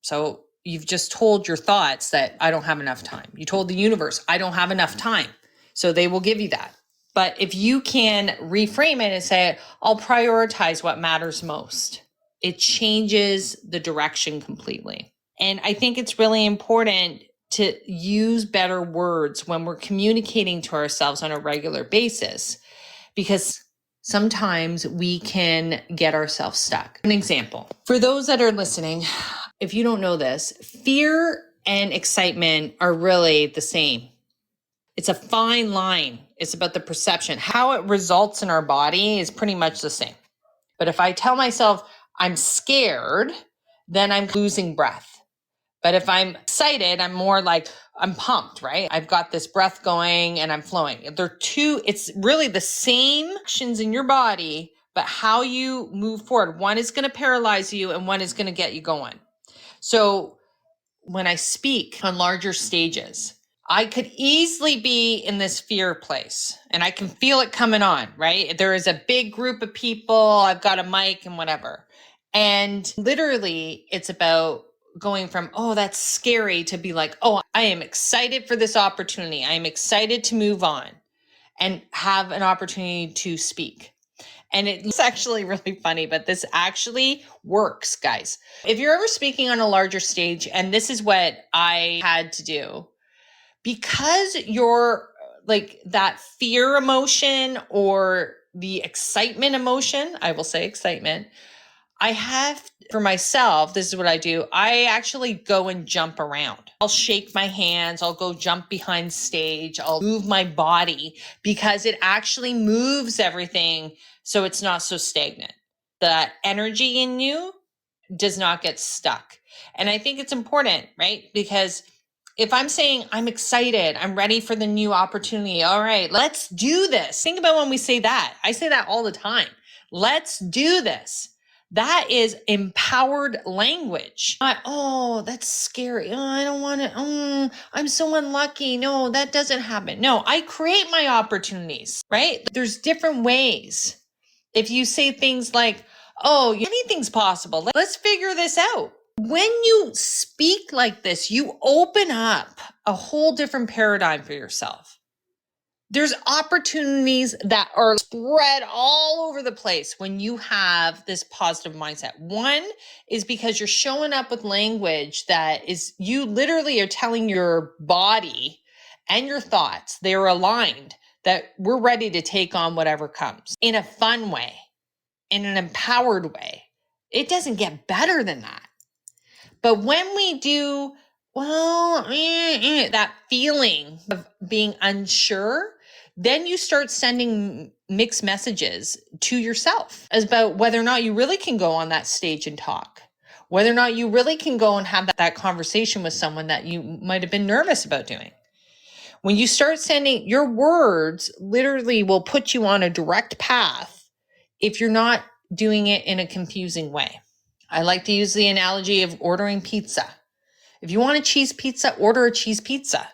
So you've just told your thoughts that I don't have enough time. You told the universe, I don't have enough time. So they will give you that. But if you can reframe it and say, I'll prioritize what matters most, it changes the direction completely. And I think it's really important to use better words when we're communicating to ourselves on a regular basis, because sometimes we can get ourselves stuck. An example, for those that are listening, if you don't know this, fear and excitement are really the same. It's a fine line. It's about the perception. How it results in our body is pretty much the same. But if I tell myself I'm scared, then I'm losing breath. But if I'm excited, I'm more like I'm pumped, right? I've got this breath going and I'm flowing. It's really the same actions in your body, but how you move forward. One is going to paralyze you and one is going to get you going. So when I speak on larger stages, I could easily be in this fear place and I can feel it coming on, right? There is a big group of people, I've got a mic and whatever. And literally it's about going from, oh, that's scary to be like, oh, I am excited for this opportunity. I am excited to move on and have an opportunity to speak. And it's actually really funny, but this actually works, guys. If you're ever speaking on a larger stage, and this is what I had to do, because you're like that fear emotion or the excitement emotion, I will say excitement, I have for myself, this is what I do. I actually go and jump around. I'll shake my hands. I'll go jump behind stage. I'll move my body because it actually moves everything so it's not so stagnant. The energy in you does not get stuck. And I think it's important, right? Because if I'm saying I'm excited, I'm ready for the new opportunity. All right, let's do this. Think about when we say that. I say that all the time. Let's do this. That is empowered language. Not, oh, that's scary. Oh, I don't want to. I'm so unlucky. No, that doesn't happen. No, I create my opportunities, right? There's different ways. If you say things like, oh, anything's possible. Let's figure this out. When you speak like this, you open up a whole different paradigm for yourself. There's opportunities that are spread all over the place when you have this positive mindset. One is because you're showing up with language that is, you literally are telling your body and your thoughts, they're aligned, that we're ready to take on whatever comes in a fun way, in an empowered way. It doesn't get better than that. But when we do, that feeling of being unsure, then you start sending mixed messages to yourself about whether or not you really can go on that stage and talk, whether or not you really can go and have that conversation with someone that you might have been nervous about doing. When you start sending, your words literally will put you on a direct path if you're not doing it in a confusing way. I like to use the analogy of ordering pizza. If you want a cheese pizza, order a cheese pizza.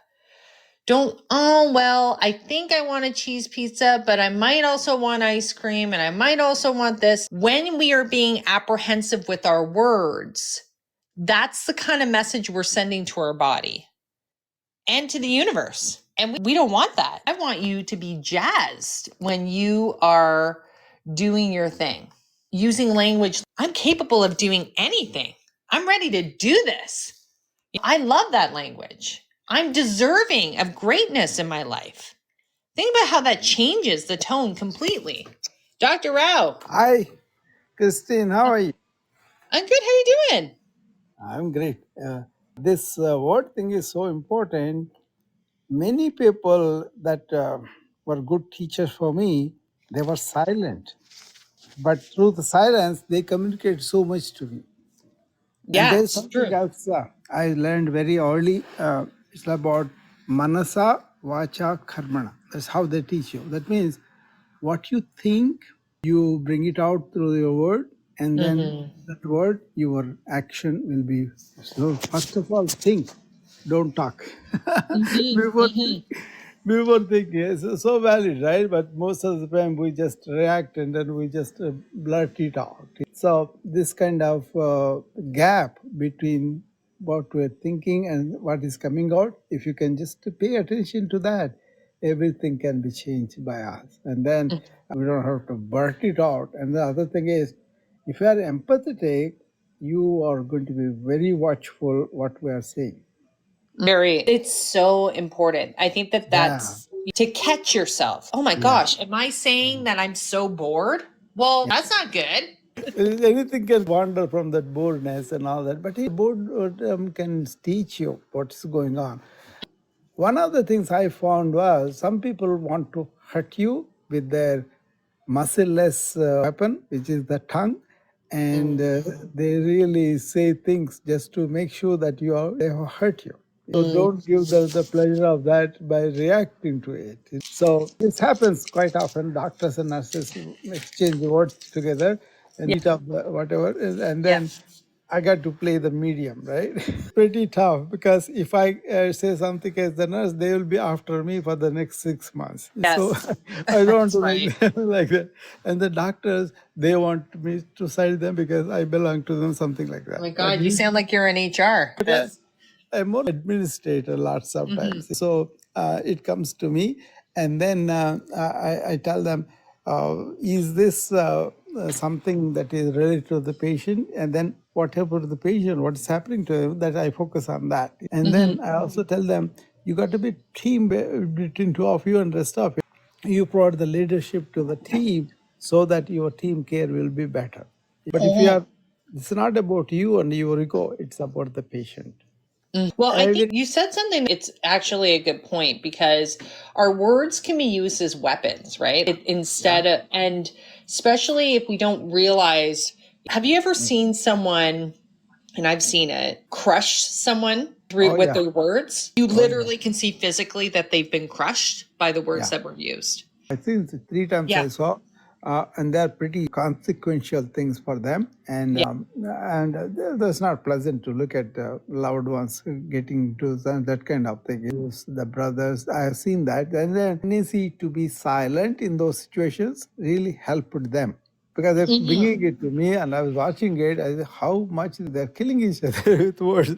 Don't, I think I want a cheese pizza, but I might also want ice cream and I might also want this. When we are being apprehensive with our words, that's the kind of message we're sending to our body and to the universe. And we don't want that. I want you to be jazzed when you are doing your thing. Using language, I'm capable of doing anything. I'm ready to do this. I love that language. I'm deserving of greatness in my life. Think about how that changes the tone completely. Dr. Rao. Hi, Christine. How are you? I'm good. How you doing? I'm great. This word thing is so important. Many people that were good teachers for me, they were silent. But through the silence, they communicate so much to me. And Yeah, there's it's something true. else I learned very early. It's about manasa, vacha, karmana. That's how they teach you. That means what you think, you bring it out through your word, and then that word, your action will be. So first of all, think, don't talk. before before thinking, it's so valid, right? But most of the time we just react and then we just blurt it out. So this kind of gap between what we're thinking and what is coming out, if you can just pay attention to that, everything can be changed by us. And then we don't have to blurt it out. And the other thing is, if you are empathetic, you are going to be very watchful what we are saying. It's so important. I think that's to catch yourself. Oh my gosh, am I saying that I'm so bored? Well, that's not good. Anything can wander from that boredness and all that, but boredom can teach you what's going on. One of the things I found was some people want to hurt you with their muscle-less weapon, which is the tongue, and they really say things just to make sure that they have hurt you. So don't give the pleasure of that by reacting to it. So this happens quite often. Doctors and nurses exchange words together and eat up whatever, and then I got to play the medium, right? Pretty tough because if I say something as the nurse, they will be after me for the next 6 months. So I don't want to make them like that. And the doctors, they want me to cite them because I belong to them, something like that. Oh my God, you sound like you're in HR. I'm more administrator lots of times. So it comes to me, and then I tell them, is this something that is related to the patient? And then what happened to the patient? What's happening to them? That I focus on that. And then I also tell them, you got to be team between two of you and rest of you. You provide the leadership to the team so that your team care will be better. But if you are, it's not about you and your ego, it's about the patient. Well, I think you said something. It's actually a good point because our words can be used as weapons, right? Instead of, and especially if we don't realize, have you ever seen someone, and I've seen it, crush someone with their words? You literally can see physically that they've been crushed by the words that were used. I think 3 times I saw, and they're pretty consequential things for them, and that's not pleasant to look at loved ones getting to that kind of thing. The brothers, I have seen that, and then tendency to be silent in those situations really helped them. Because they're bringing it to me, and I was watching it. I said, how much they're killing each other with words.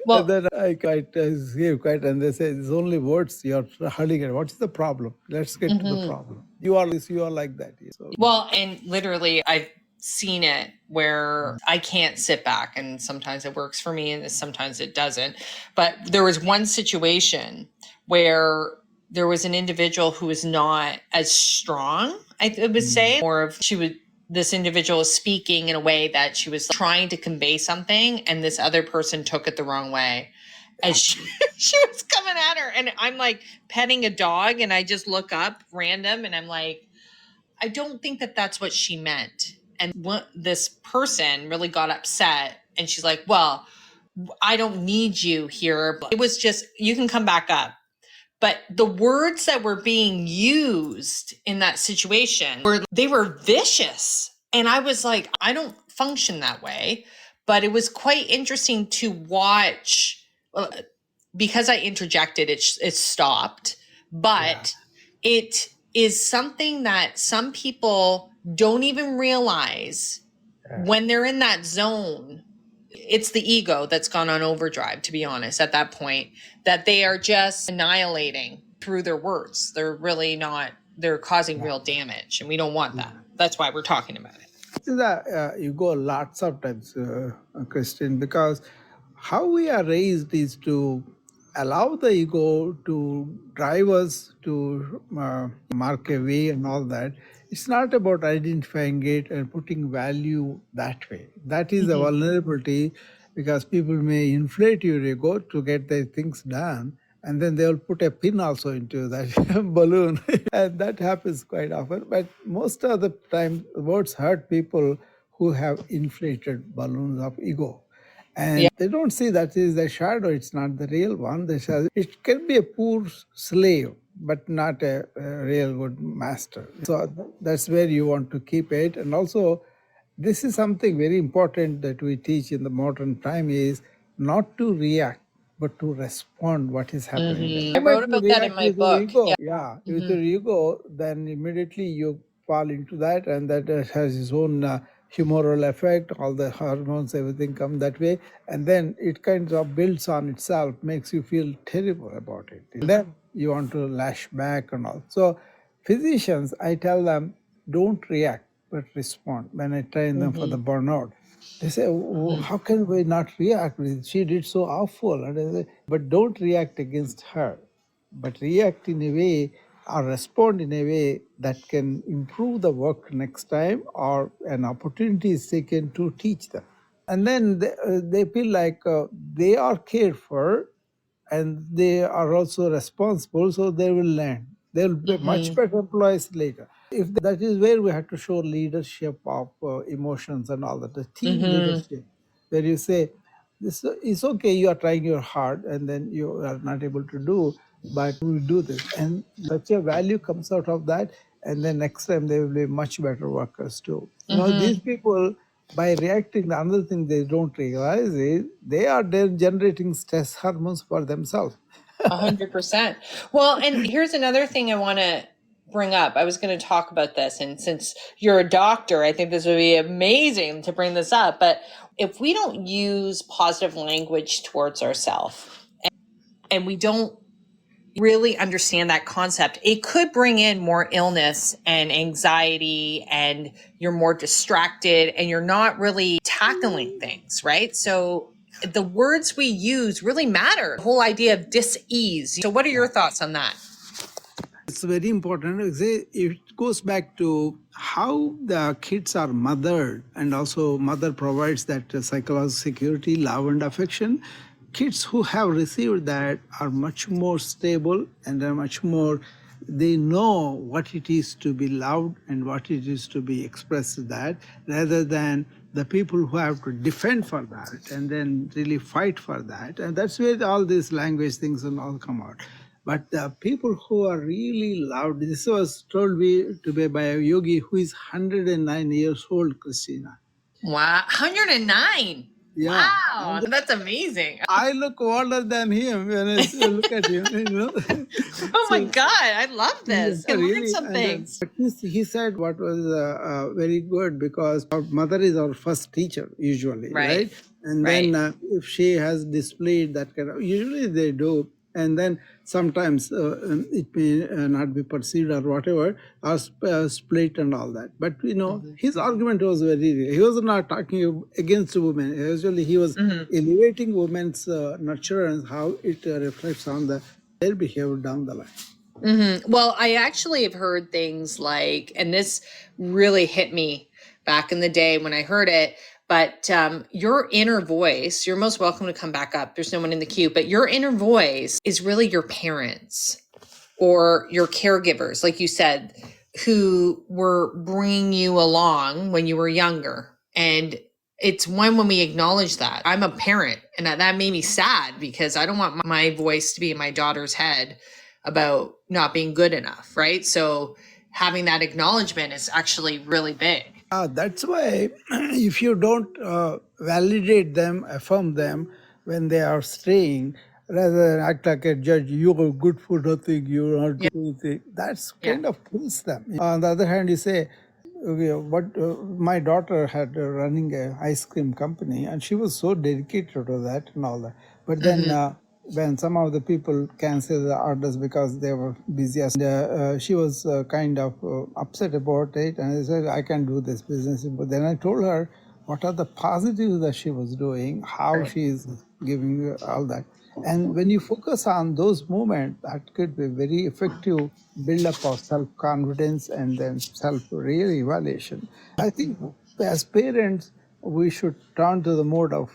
Well, and then I quite and they say, it's only words you're hurling at. What's the problem? Let's get to the problem. You are this, you are like that. So, well, and literally, I've seen it where I can't sit back, and sometimes it works for me, and sometimes it doesn't. But there was one situation where there was an individual who was not as strong, I would say, more of this individual was speaking in a way that she was trying to convey something, and this other person took it the wrong way. As she was coming at her, and I'm like petting a dog, and I just look up random, and I'm like, I don't think that that's what she meant. And this person really got upset, and she's like, well, I don't need you here. It was just, you can come back up. But the words that were being used in that situation they were vicious. And I was like, I don't function that way. But it was quite interesting to watch. Because I interjected, it stopped. But it is something that some people don't even realize when they're in that zone. It's the ego that's gone on overdrive, to be honest, at that point, that they are just annihilating through their words. They're really not, they're causing real damage, and we don't want that. That's why we're talking about it. The ego lots of times, Christine, because how we are raised is to allow the ego to drive us to mark a way and all that. It's not about identifying it and putting value that way. That is a vulnerability, because people may inflate your ego to get their things done, and then they'll put a pin also into that balloon. And that happens quite often. But most of the time, words hurt people who have inflated balloons of ego. And they don't see that is the shadow, it's not the real one. It can be a poor slave, but not a real good master. So that's where you want to keep it. And also, this is something very important that we teach in the modern time, is not to react, but to respond what is happening. I wrote about that in my book. With your ego, then immediately you fall into that, and that has its own humoral effect. All the hormones, everything come that way, and then it kind of builds on itself, makes you feel terrible about it. And then you want to lash back and all. So physicians, I tell them, don't react, but respond. When I train them for the burnout, they say, how can we not react? She did so awful. And I say, but don't react against her, but react in a way or respond in a way that can improve the work next time, or an opportunity is taken to teach them. And then they feel like they are cared for, and they are also responsible, so they will learn. They'll be much better employees later. If that is where we have to show leadership of emotions and all that, the team leadership, where you say, this is okay, you are trying your hard and then you are not able to do, but we do this. And such a value comes out of that. And then next time they will be much better workers too. You know, these people, by reacting, the other thing they don't realize is they are then generating stress hormones for themselves. 100%. Well, and here's another thing I want to bring up. I was going to talk about this, and since you're a doctor, I think this would be amazing to bring this up. But if we don't use positive language towards ourselves and we don't really understand that concept, it could bring in more illness and anxiety, and you're more distracted and you're not really tackling things, right? So the words we use really matter. The whole idea of dis-ease. So what are your thoughts on that? It's very important. It goes back to how the kids are mothered, and also mother provides that psychological security, love and affection. Kids who have received that are much more stable and are much more, they know what it is to be loved and what it is to be expressed that, rather than the people who have to defend for that and then really fight for that. And that's where all these language things and all come out. But the people who are really loved, this was told me to be by a yogi who is 109 years old, Kristina. Wow, 109. Yeah. Wow, that's amazing. I look older than him when I look at him, you know. Oh my God, I love this. I learned some things. But he said what was very good, because our mother is our first teacher usually, right? And then if she has displayed that kind of, usually they do, and then sometimes it may not be perceived or whatever, or split and all that. But you know, his argument was very real. He was not talking against women. Usually he was elevating women's nurture and how it reflects on their behavior down the line. Well, I actually have heard things like, and this really hit me back in the day when I heard it, but your inner voice, you're most welcome to come back up. There's no one in the queue, but your inner voice is really your parents or your caregivers, like you said, who were bringing you along when you were younger. And it's when we acknowledge that. I'm a parent, and that made me sad, because I don't want my voice to be in my daughter's head about not being good enough, right? So having that acknowledgement is actually really big. That's why if you don't validate them, affirm them when they are straying, rather than act like a judge, you're good for nothing, you're not good for anything, that's kind of kills them. On the other hand, you say, my daughter had running an ice cream company, and she was so dedicated to that and all that. But then when some of the people canceled the orders because they were busy, and she was kind of upset about it, and I said, I can do this business. But then I told her what are the positives that she was doing, how she is giving all that. And when you focus on those moments, that could be very effective build-up of self-confidence and then self-re-evaluation. I think as parents, we should turn to the mode of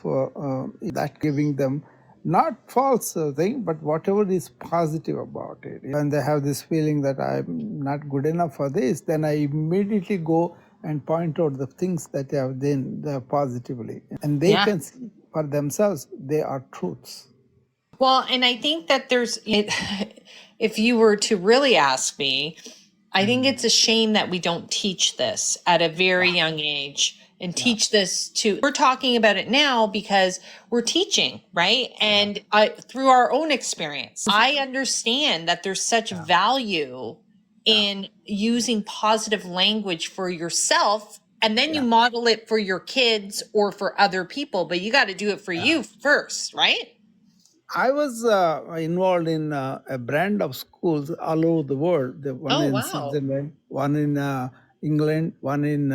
that, giving them not false thing, but whatever is positive about it. When they have this feeling that I'm not good enough for this, then I immediately go and point out the things that they have done positively. And they can see for themselves, they are truths. Well, and I think that if you were to really ask me, I think it's a shame that we don't teach this at a very young age, and teach this we're talking about it now because we're teaching, right? And through our own experience, I understand that there's such value in using positive language for yourself, and then you model it for your kids or for other people, but you got to do it for you first, right? I was involved in a brand of schools all over the world. One in Switzerland, one in England, one in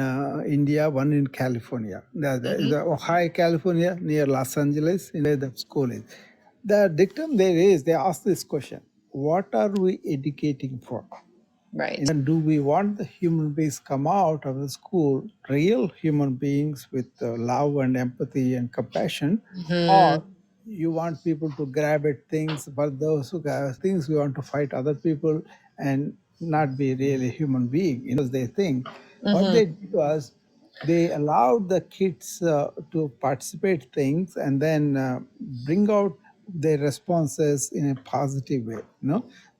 India, one in California. The Ohio, California, near Los Angeles, in where the school is. The dictum there is, they ask this question, what are we educating for? Right. And do we want the human beings come out of the school, real human beings with love and empathy and compassion, or you want people to grab at things, but those who have things, we want to fight other people and not be really a human being, because they think what they did was they allowed the kids to participate things and then bring out their responses in a positive way,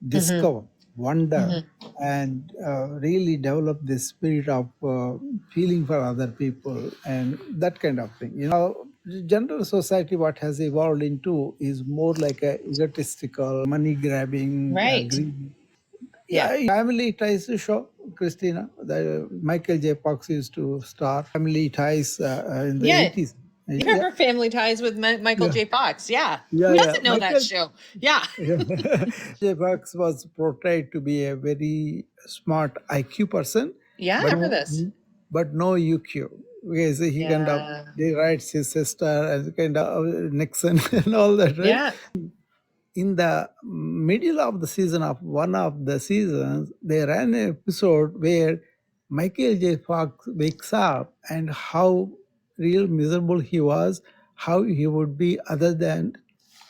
discover, wonder, and really develop this spirit of feeling for other people and that kind of thing. General society, what has evolved into is more like a egotistical, money grabbing, Right. greedy. Yeah. Family Ties show, Christina. The Michael J. Fox used to star Family Ties in the Yeah. 80s. You remember Family Ties with Michael J. Fox? Yeah. Who doesn't know that show? Yeah. J. Fox was portrayed to be a very smart IQ person, Yeah. I but remember this. but no UQ. Because he kind of writes his sister and kind of Nixon and all that, right? Yeah. In the middle of the season of one of the seasons, they ran an episode where Michael J. Fox wakes up and how real miserable he was, how he would be other than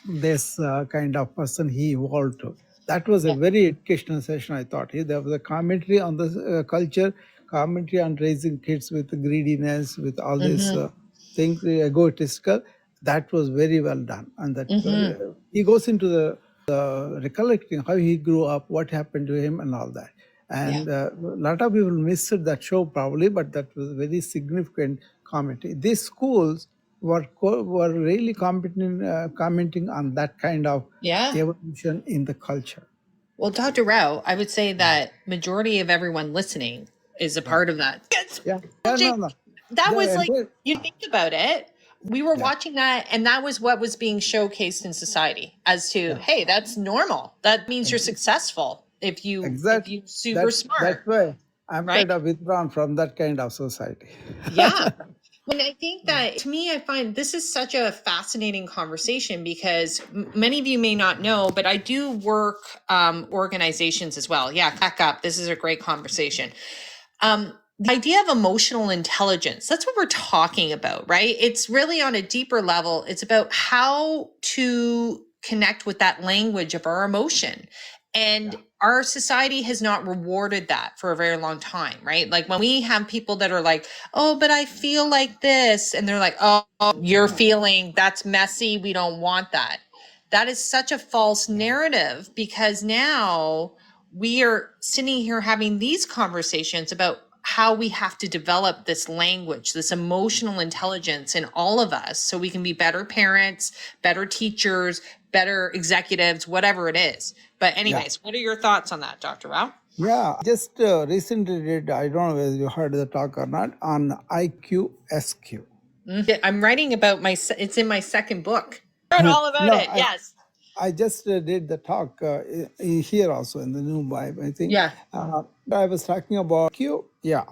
this kind of person he evolved to. That was a very educational session, I thought. There was a commentary on the culture, commentary on raising kids with greediness, with all these things, egotistical. That was very well done. And that he goes into the recollecting how he grew up, what happened to him, and all that. And a lot of people missed that show probably, but that was very significant commentary. These schools were really commenting on that kind of evolution in the culture. Well, Dr. Rao, I would say that majority of everyone listening is a part of that. That was like, you think about it, we were watching that, and that was what was being showcased in society as to, hey, that's normal. That means you're successful if you super smart. That's why I'm kind of withdrawn from that kind of society. Yeah. And I think that, to me, I find this is such a fascinating conversation because many of you may not know, but I do work organizations as well. Yeah, back up. This is a great conversation. The idea of emotional intelligence, that's what we're talking about, right? It's really on a deeper level. It's about how to connect with that language of our emotion. And our society has not rewarded that for a very long time, right? Like when we have people that are like, oh, but I feel like this. And they're like, oh, you're feeling, that's messy. We don't want that. That is such a false narrative because now we are sitting here having these conversations about how we have to develop this language, this emotional intelligence in all of us so we can be better parents, better teachers, better executives, whatever it is. But anyways, what are your thoughts on that, Dr. Rao? Yeah, just recently did, I don't know whether you heard the talk or not, on IQ SQ. I'm writing about it's in my second book. I wrote all about it, yes. I just did the talk here also in the new vibe, I think. Yeah. I was talking about EQ. Yeah.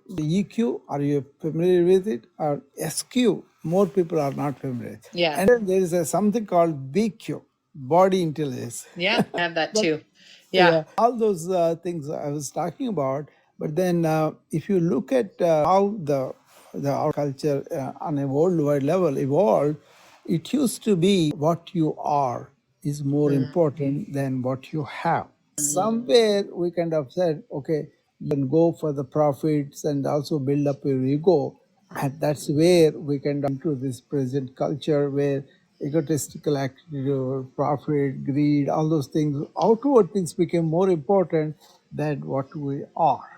The EQ, are you familiar with it? Or SQ, more people are not familiar. Yeah. And then there is something called BQ, body intelligence. Yeah, I have that too. Yeah. All those things I was talking about. But then if you look at how our culture on a worldwide level evolved, it used to be what you are is more important than what you have. Somewhere we kind of said, okay, you can go for the profits and also build up your ego. And that's where we can come to this present culture where egotistical attitude, profit, greed, all those things, outward things became more important than what we are.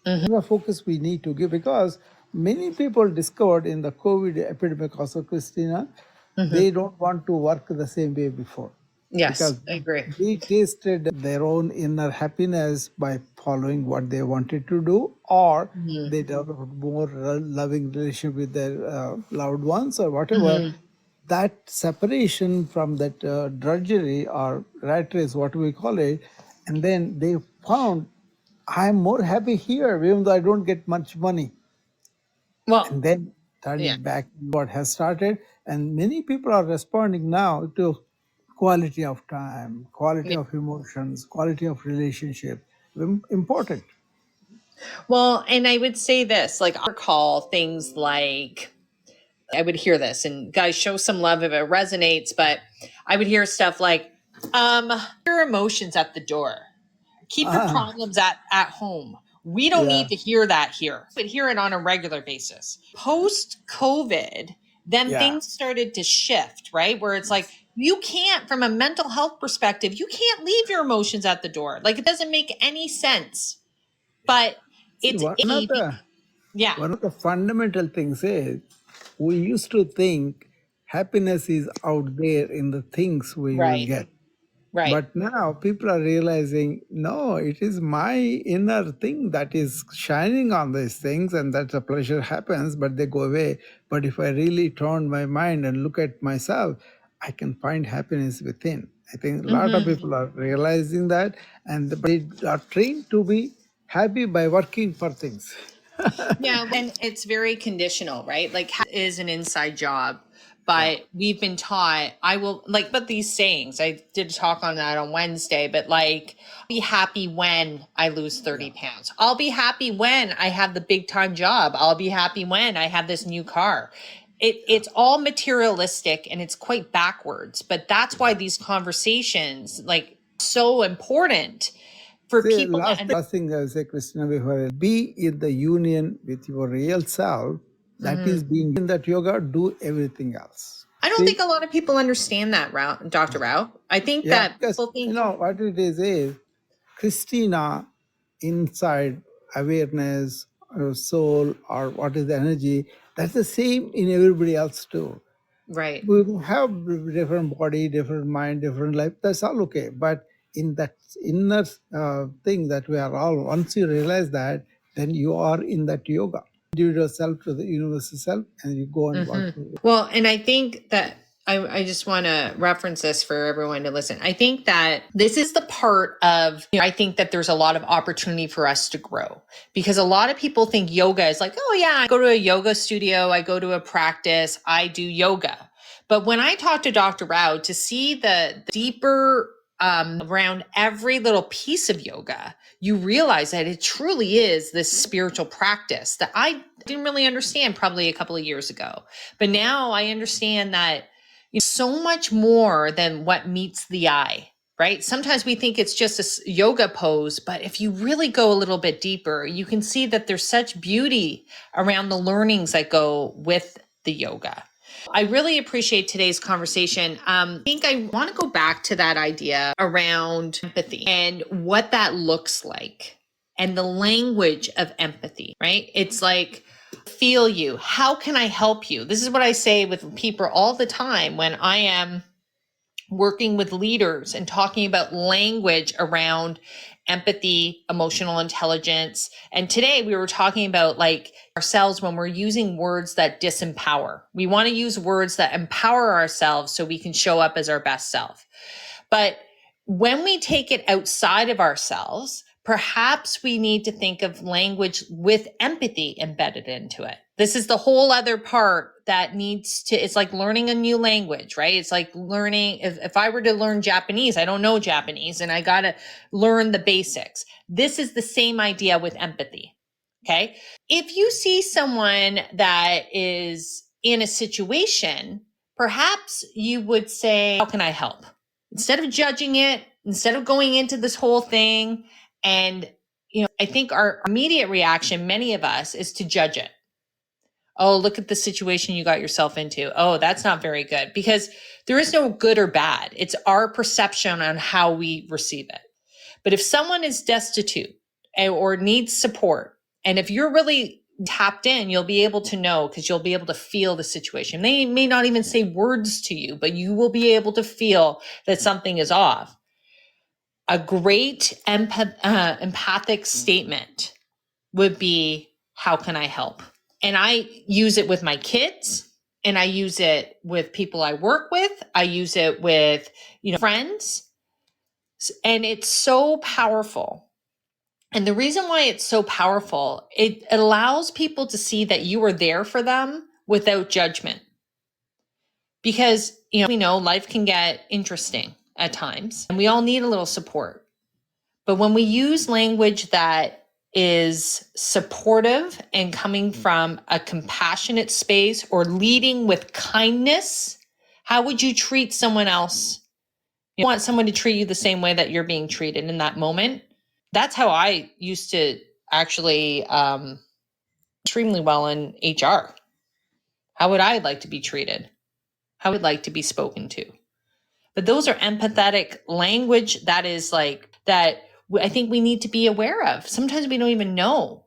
The focus we need to give, because many people discovered in the COVID epidemic also, Christina, they don't want to work the same way before. Yes, because I agree. they tasted their own inner happiness by following what they wanted to do, or they developed more loving relationship with their loved ones or whatever. That separation from that drudgery or rat race, what we call it, and then they found, I'm more happy here, even though I don't get much money. Well, and then turning back what has started. And many people are responding now to quality of time, quality of emotions, quality of relationship. Important. Well, and I would say this, like I recall things like, I would hear this, and guys, show some love if it resonates, but I would hear stuff like, your emotions at the door. Keep your problems at home. We don't need to hear that here, but hear it on a regular basis. Post COVID, then things started to shift, right? Where it's like, you can't, from a mental health perspective, you can't leave your emotions at the door. Like, it doesn't make any sense. But it's one of the fundamental things is we used to think happiness is out there in the things we will get. Right. But now people are realizing, no, it is my inner thing that is shining on these things, and that the pleasure happens, but they go away. But if I really turn my mind and look at myself, I can find happiness within. I think a lot of people are realizing that, and they are trained to be happy by working for things. Yeah, and it's very conditional, right? Like, is an inside job. But we've been taught, but these sayings, I did talk on that on Wednesday, but like, be happy when I lose 30 pounds. I'll be happy when I have the big time job. I'll be happy when I have this new car. It's all materialistic and it's quite backwards, but that's why these conversations, like, so important for people. Last thing I will say, Kristina, before be in the union with your real self. That is being in that yoga, do everything else. I don't think a lot of people understand that, Dr. Rao. I think that people think, you know, what it is Kristina inside awareness or soul or what is the energy, that's the same in everybody else too. Right. We have different body, different mind, different life. That's all okay. But in that inner thing that we are all, once you realize that, then you are in that yoga. Individual self to the universal self, and you go and walk through it. Well, and I think that I just want to reference this for everyone to listen. I think that this is the part of, I think that there's a lot of opportunity for us to grow, because a lot of people think yoga is like, oh yeah, I go to a yoga studio, I go to a practice, I do yoga. But when I talk to Dr. Rao, to see the deeper around every little piece of yoga, you realize that it truly is this spiritual practice that I didn't really understand probably a couple of years ago. But now I understand that it's so much more than what meets the eye, right? Sometimes we think it's just a yoga pose, but if you really go a little bit deeper, you can see that there's such beauty around the learnings that go with the yoga. I really appreciate today's conversation. I think I want to go back to that idea around empathy and what that looks like and the language of empathy, right? It's like, feel you. How can I help you? This is what I say with people all the time when I am working with leaders and talking about language around empathy, emotional intelligence. And today we were talking about like ourselves when we're using words that disempower. We want to use words that empower ourselves so we can show up as our best self. But when we take it outside of ourselves, perhaps we need to think of language with empathy embedded into it. This is the whole other part that needs to, it's like learning a new language, right? It's like learning, if I were to learn Japanese, I don't know Japanese and I got to learn the basics. This is the same idea with empathy. Okay. If you see someone that is in a situation, perhaps you would say, how can I help? Instead of judging it, instead of going into this whole thing. And, I think our immediate reaction, many of us, is to judge it. Oh, look at the situation you got yourself into. Oh, that's not very good, because there is no good or bad. It's our perception on how we receive it. But if someone is destitute or needs support, and if you're really tapped in, you'll be able to know, because you'll be able to feel the situation. They may not even say words to you, but you will be able to feel that something is off. A great empathic statement would be, how can I help? And I use it with my kids, and I use it with people I work with. I use it with, friends. And it's so powerful. And the reason why it's so powerful, it allows people to see that you are there for them without judgment. Because, we know life can get interesting at times, and we all need a little support. But when we use language that is supportive and coming from a compassionate space or leading with kindness, how would you treat someone else? You want someone to treat you the same way that you're being treated in that moment. That's how I used to actually extremely well in HR. How would I like to be treated? How would I like to be spoken to? But those are empathetic language that is like that I think we need to be aware of. Sometimes we don't even know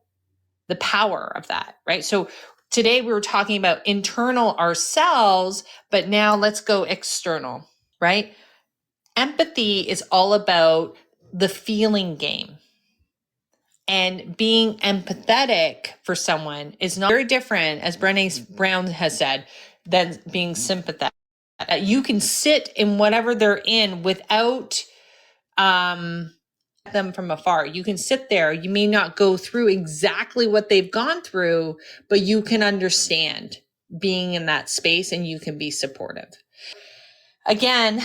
the power of that, right? So today we were talking about internal ourselves, but now let's go external, right? Empathy is all about the feeling game. And being empathetic for someone is not very different, as Brené Brown has said, than being sympathetic. You can sit in whatever they're in without them from afar. You can sit there. You may not go through exactly what they've gone through, but you can understand being in that space and you can be supportive. Again,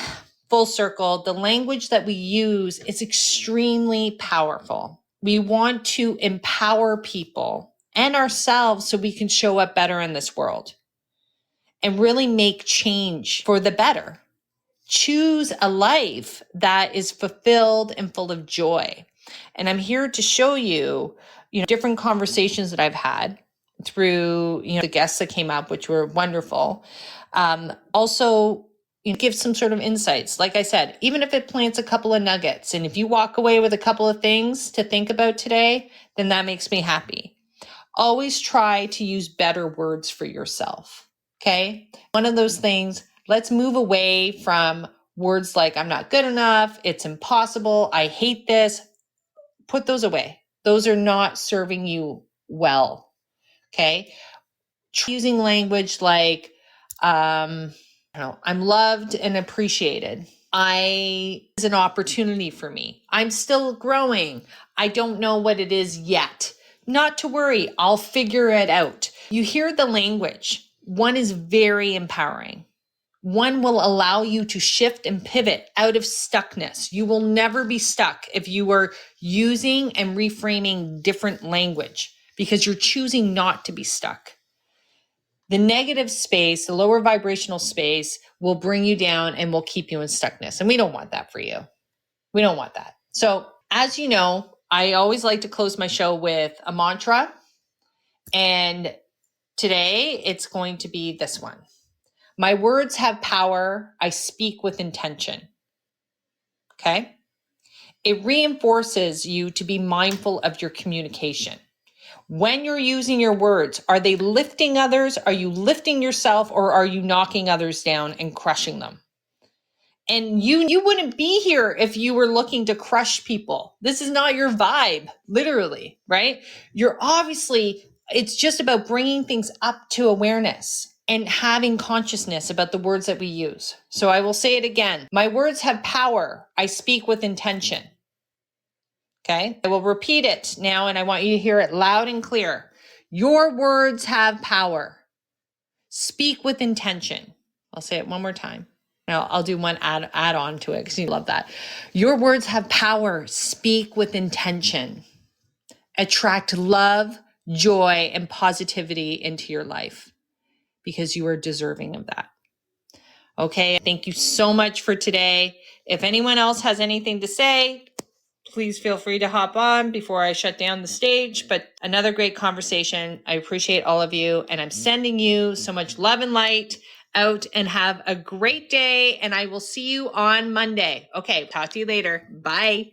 full circle, the language that we use is extremely powerful. We want to empower people and ourselves so we can show up better in this world and really make change for the better. Choose a life that is fulfilled and full of joy. And I'm here to show you, different conversations that I've had through, the guests that came up, which were wonderful. Also, give some sort of insights. Like I said, even if it plants a couple of nuggets, and if you walk away with a couple of things to think about today, then that makes me happy. Always try to use better words for yourself. Okay. One of those things, let's move away from words like I'm not good enough, it's impossible, I hate this. Put those away. Those are not serving you well. Okay. Using language like, I'm loved and appreciated. Is an opportunity for me. I'm still growing. I don't know what it is yet. Not to worry. I'll figure it out. You hear the language. One is very empowering. One will allow you to shift and pivot out of stuckness. You will never be stuck if you are using and reframing different language because you're choosing not to be stuck. The negative space, the lower vibrational space, will bring you down and will keep you in stuckness. And we don't want that for you. We don't want that. So, as you know, I always like to close my show with a mantra. And today it's going to be this one. My words have power. I speak with intention. Okay? It reinforces you to be mindful of your communication. When you're using your words, are they lifting others? Are you lifting yourself, or are you knocking others down and crushing them? And you wouldn't be here if you were looking to crush people. This is not your vibe, literally, right? It's just about bringing things up to awareness and having consciousness about the words that we use. So I will say it again. My words have power. I speak with intention. Okay, I will repeat it now, and I want you to hear it loud and clear. Your words have power. Speak with intention. I'll say it one more time. Now I'll do one add on to it because you love that. Your words have power. Speak with intention. Attract love, joy, and positivity into your life because you are deserving of that. Okay, thank you so much for today. If anyone else has anything to say, please feel free to hop on before I shut down the stage. But another great conversation. I appreciate all of you, and I'm sending you so much love and light out, and have a great day. And I will see you on Monday. Okay, talk to you later. Bye.